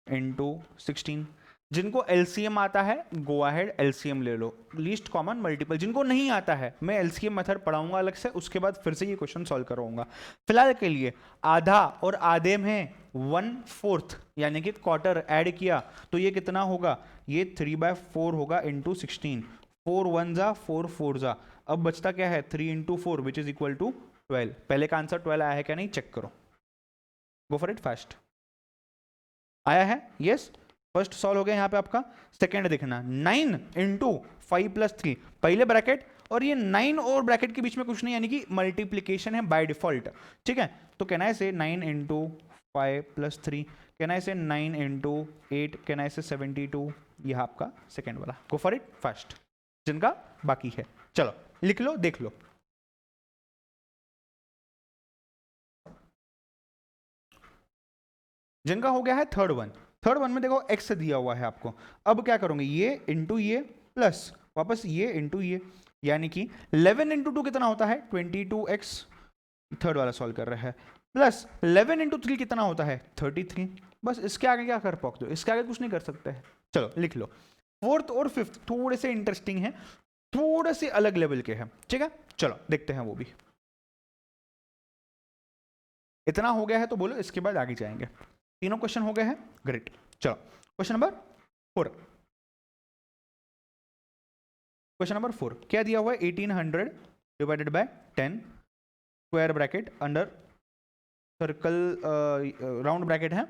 इंटू 16। जिनको एलसीएम आता है गो अहेड एलसीएम ले लो, लीस्ट कॉमन मल्टीपल। जिनको नहीं आता है मैं एलसीएम मेथड पढ़ाऊंगा अलग से, उसके बाद फिर से ये क्वेश्चन सॉल्व करवाऊंगा। फिलहाल के लिए आधा और आधे में 1/4 यानी कि क्वार्टर ऐड किया तो ये कितना होगा, ये 3/4 होगा इंटू 16। 4 1 जा 4 4 जा, अब बचता क्या है 3 into 4 which is equal to 12। पहले का आंसर 12 आया है क्या नहीं चेक करो, गो फॉर इट फास्ट। आया है, यस। फर्स्ट सॉल्व हो गया यहाँ पे आपका। सेकेंड देखना, 9 इंटू 5 प्लस 3, पहले ब्रैकेट और ये 9 और ब्रैकेट के बीच में कुछ नहीं, यानी कि मल्टीप्लीकेशन है बाय डिफॉल्ट, ठीक है। तो कैन आई से 9 इंटू 5 प्लस 3, कैन आई से 9 इंटू 8, कैन आई से 72। यह आपका सेकेंड वाला, गो फॉर इट फर्स्ट जिनका बाकी है। चलो लिख लो, देख लो। जिनका हो गया है थर्ड वन में देखो x दिया हुआ है आपको। अब क्या करोगे, ये इंटू ये प्लस वापस ये इंटू ये, यानी कि 11 इंटू 2 कितना होता है 22x, थर्ड वाला सॉल्व कर रहा है। प्लस 11 इंटू 3 कितना होता है 33। बस इसके आगे क्या कर पाओगे, इसके आगे कुछ नहीं कर सकते हैं। चलो लिख लो। फोर्थ और फिफ्थ थोड़े से इंटरेस्टिंग है, थोड़े से अलग लेवल के हैं, ठीक है। चलो देखते हैं वो भी। इतना हो गया है तो बोलो, इसके बाद आगे जाएंगे। तीनों क्वेश्चन हो गए हैं, ग्रेट। चलो क्वेश्चन नंबर 4। क्वेश्चन नंबर 4 क्या दिया हुआ है, 1800 divided by 10 square bracket under circle round bracket है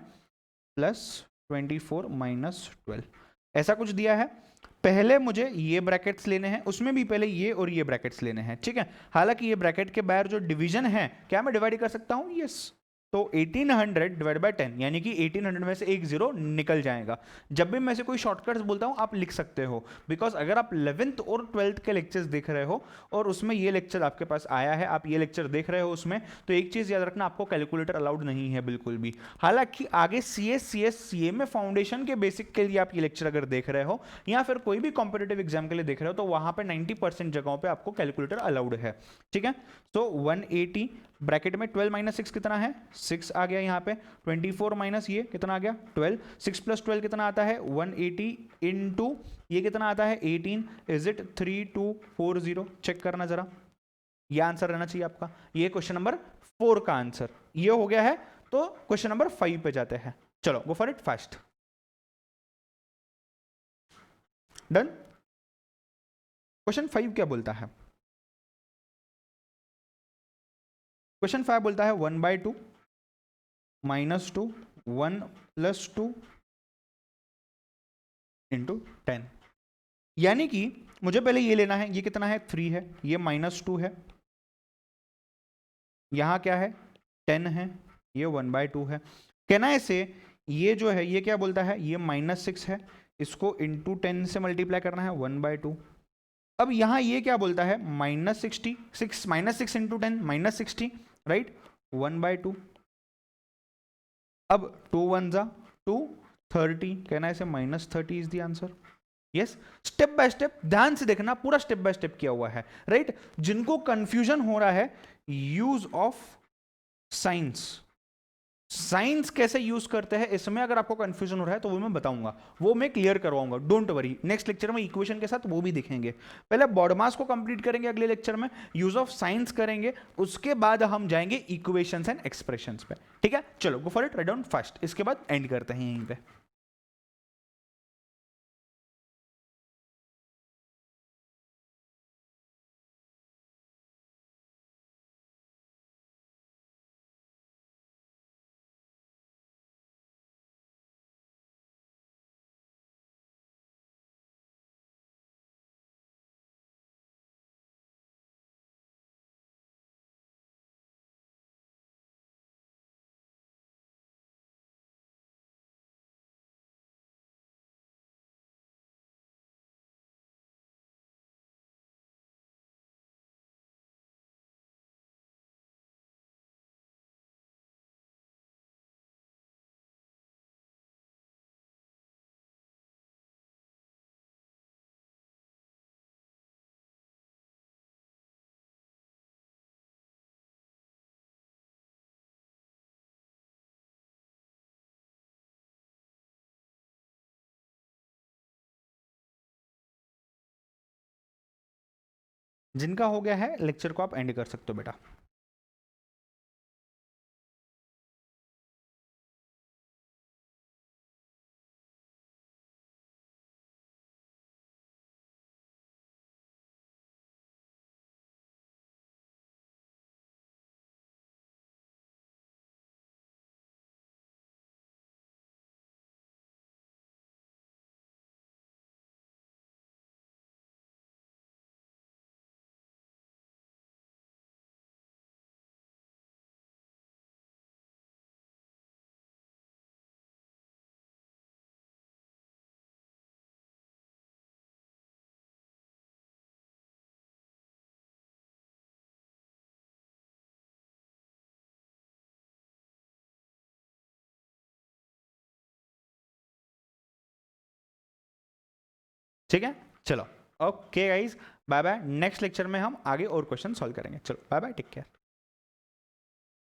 प्लस 24 माइनस 12, ऐसा कुछ दिया है। पहले मुझे ये ब्रैकेट्स लेने हैं, उसमें भी पहले ये और ये ब्रैकेट्स लेने हैं, ठीक है। हालांकि ये ब्रैकेट के बाहर जो डिवीजन है, क्या मैं डिवाइड कर सकता हूं, यस। तो 1800 डिवाइड बाय 10 यानी कि 1800 में से एक जीरो निकल जाएगा। जब भी मैं से कोई शॉर्टकट्स बोलता हूं आप लिख सकते हो, बिकॉज अगर आप 11th और 12th के लेक्चर्स देख रहे हो और उसमें ये लेक्चर आपके पास आया है, आप ये लेक्चर देख रहे हो उसमें, तो एक चीज याद रखना, आपको कैलकुलेटर अलाउड नहीं है बिल्कुल भी। हालांकि आगे CA में फाउंडेशन के बेसिक के लिए आप ये लेक्चर अगर देख रहे हो या फिर कोई भी कॉम्पिटेटिव एग्जाम के लिए देख रहे हो, तो वहां पर 90% जगहों पर आपको कैलकुलेटर अलाउड है, ठीक है। सो 180 ब्रैकेट में 12 माइनस 6 कितना है 6 आ गया यहाँ पे, 24 माइनस ये कितना आ गया 12, 6 प्लस 12 कितना आता है 180 इंटू ये कितना आता है 18, इज इट 3240, चेक करना जरा, ये आंसर रहना चाहिए आपका। ये क्वेश्चन नंबर 4 का आंसर ये हो गया है। तो क्वेश्चन नंबर 5 पे जाते हैं, चलो go for it fast. Done. Question 5 क्या बोलता है, क्वेश्चन 5 बोलता है 1/2 माइनस 2 1 प्लस 2 इंटू 10, यानी कि मुझे पहले ये लेना है, ये कितना है 3 है, ये -2 है, यहां क्या है 10 है, ये 1/2 है। कहना है से ये जो है ये क्या बोलता है, ये -6 है, इसको इंटू 10 से मल्टीप्लाई करना है 1/2। अब यहां ये क्या बोलता है -60, -6 इंटू 10 -60, राइट 1/2। अब 2 1 जा 2 30, कहना है से -30 is the answer. Yes, step by step ध्यान से देखना, पूरा स्टेप बाय स्टेप किया हुआ है, राइट। जिनको कंफ्यूजन हो रहा है, यूज ऑफ साइंस, साइंस कैसे यूज करते हैं, इसमें अगर आपको कंफ्यूजन हो रहा है तो वो मैं बताऊंगा, वो मैं क्लियर करवाऊंगा, डोंट वरी। नेक्स्ट लेक्चर में इक्वेशन के साथ वो भी दिखेंगे। पहले बॉडमास को कंप्लीट करेंगे, अगले लेक्चर में यूज ऑफ साइंस करेंगे, उसके बाद हम जाएंगे इक्वेशंस एंड एक्सप्रेशंस पे, ठीक है। चलो go for it, write down fast, इसके बाद एंड करते हैं यहीं पे। जिनका हो गया है लेक्चर को आप एंड कर सकते हो बेटा। ठीक है, चलो okay guys, bye bye. Next lecture में हम आगे और क्वेश्चन सॉल्व करेंगे। चलो बाय बाय, टेक केयर।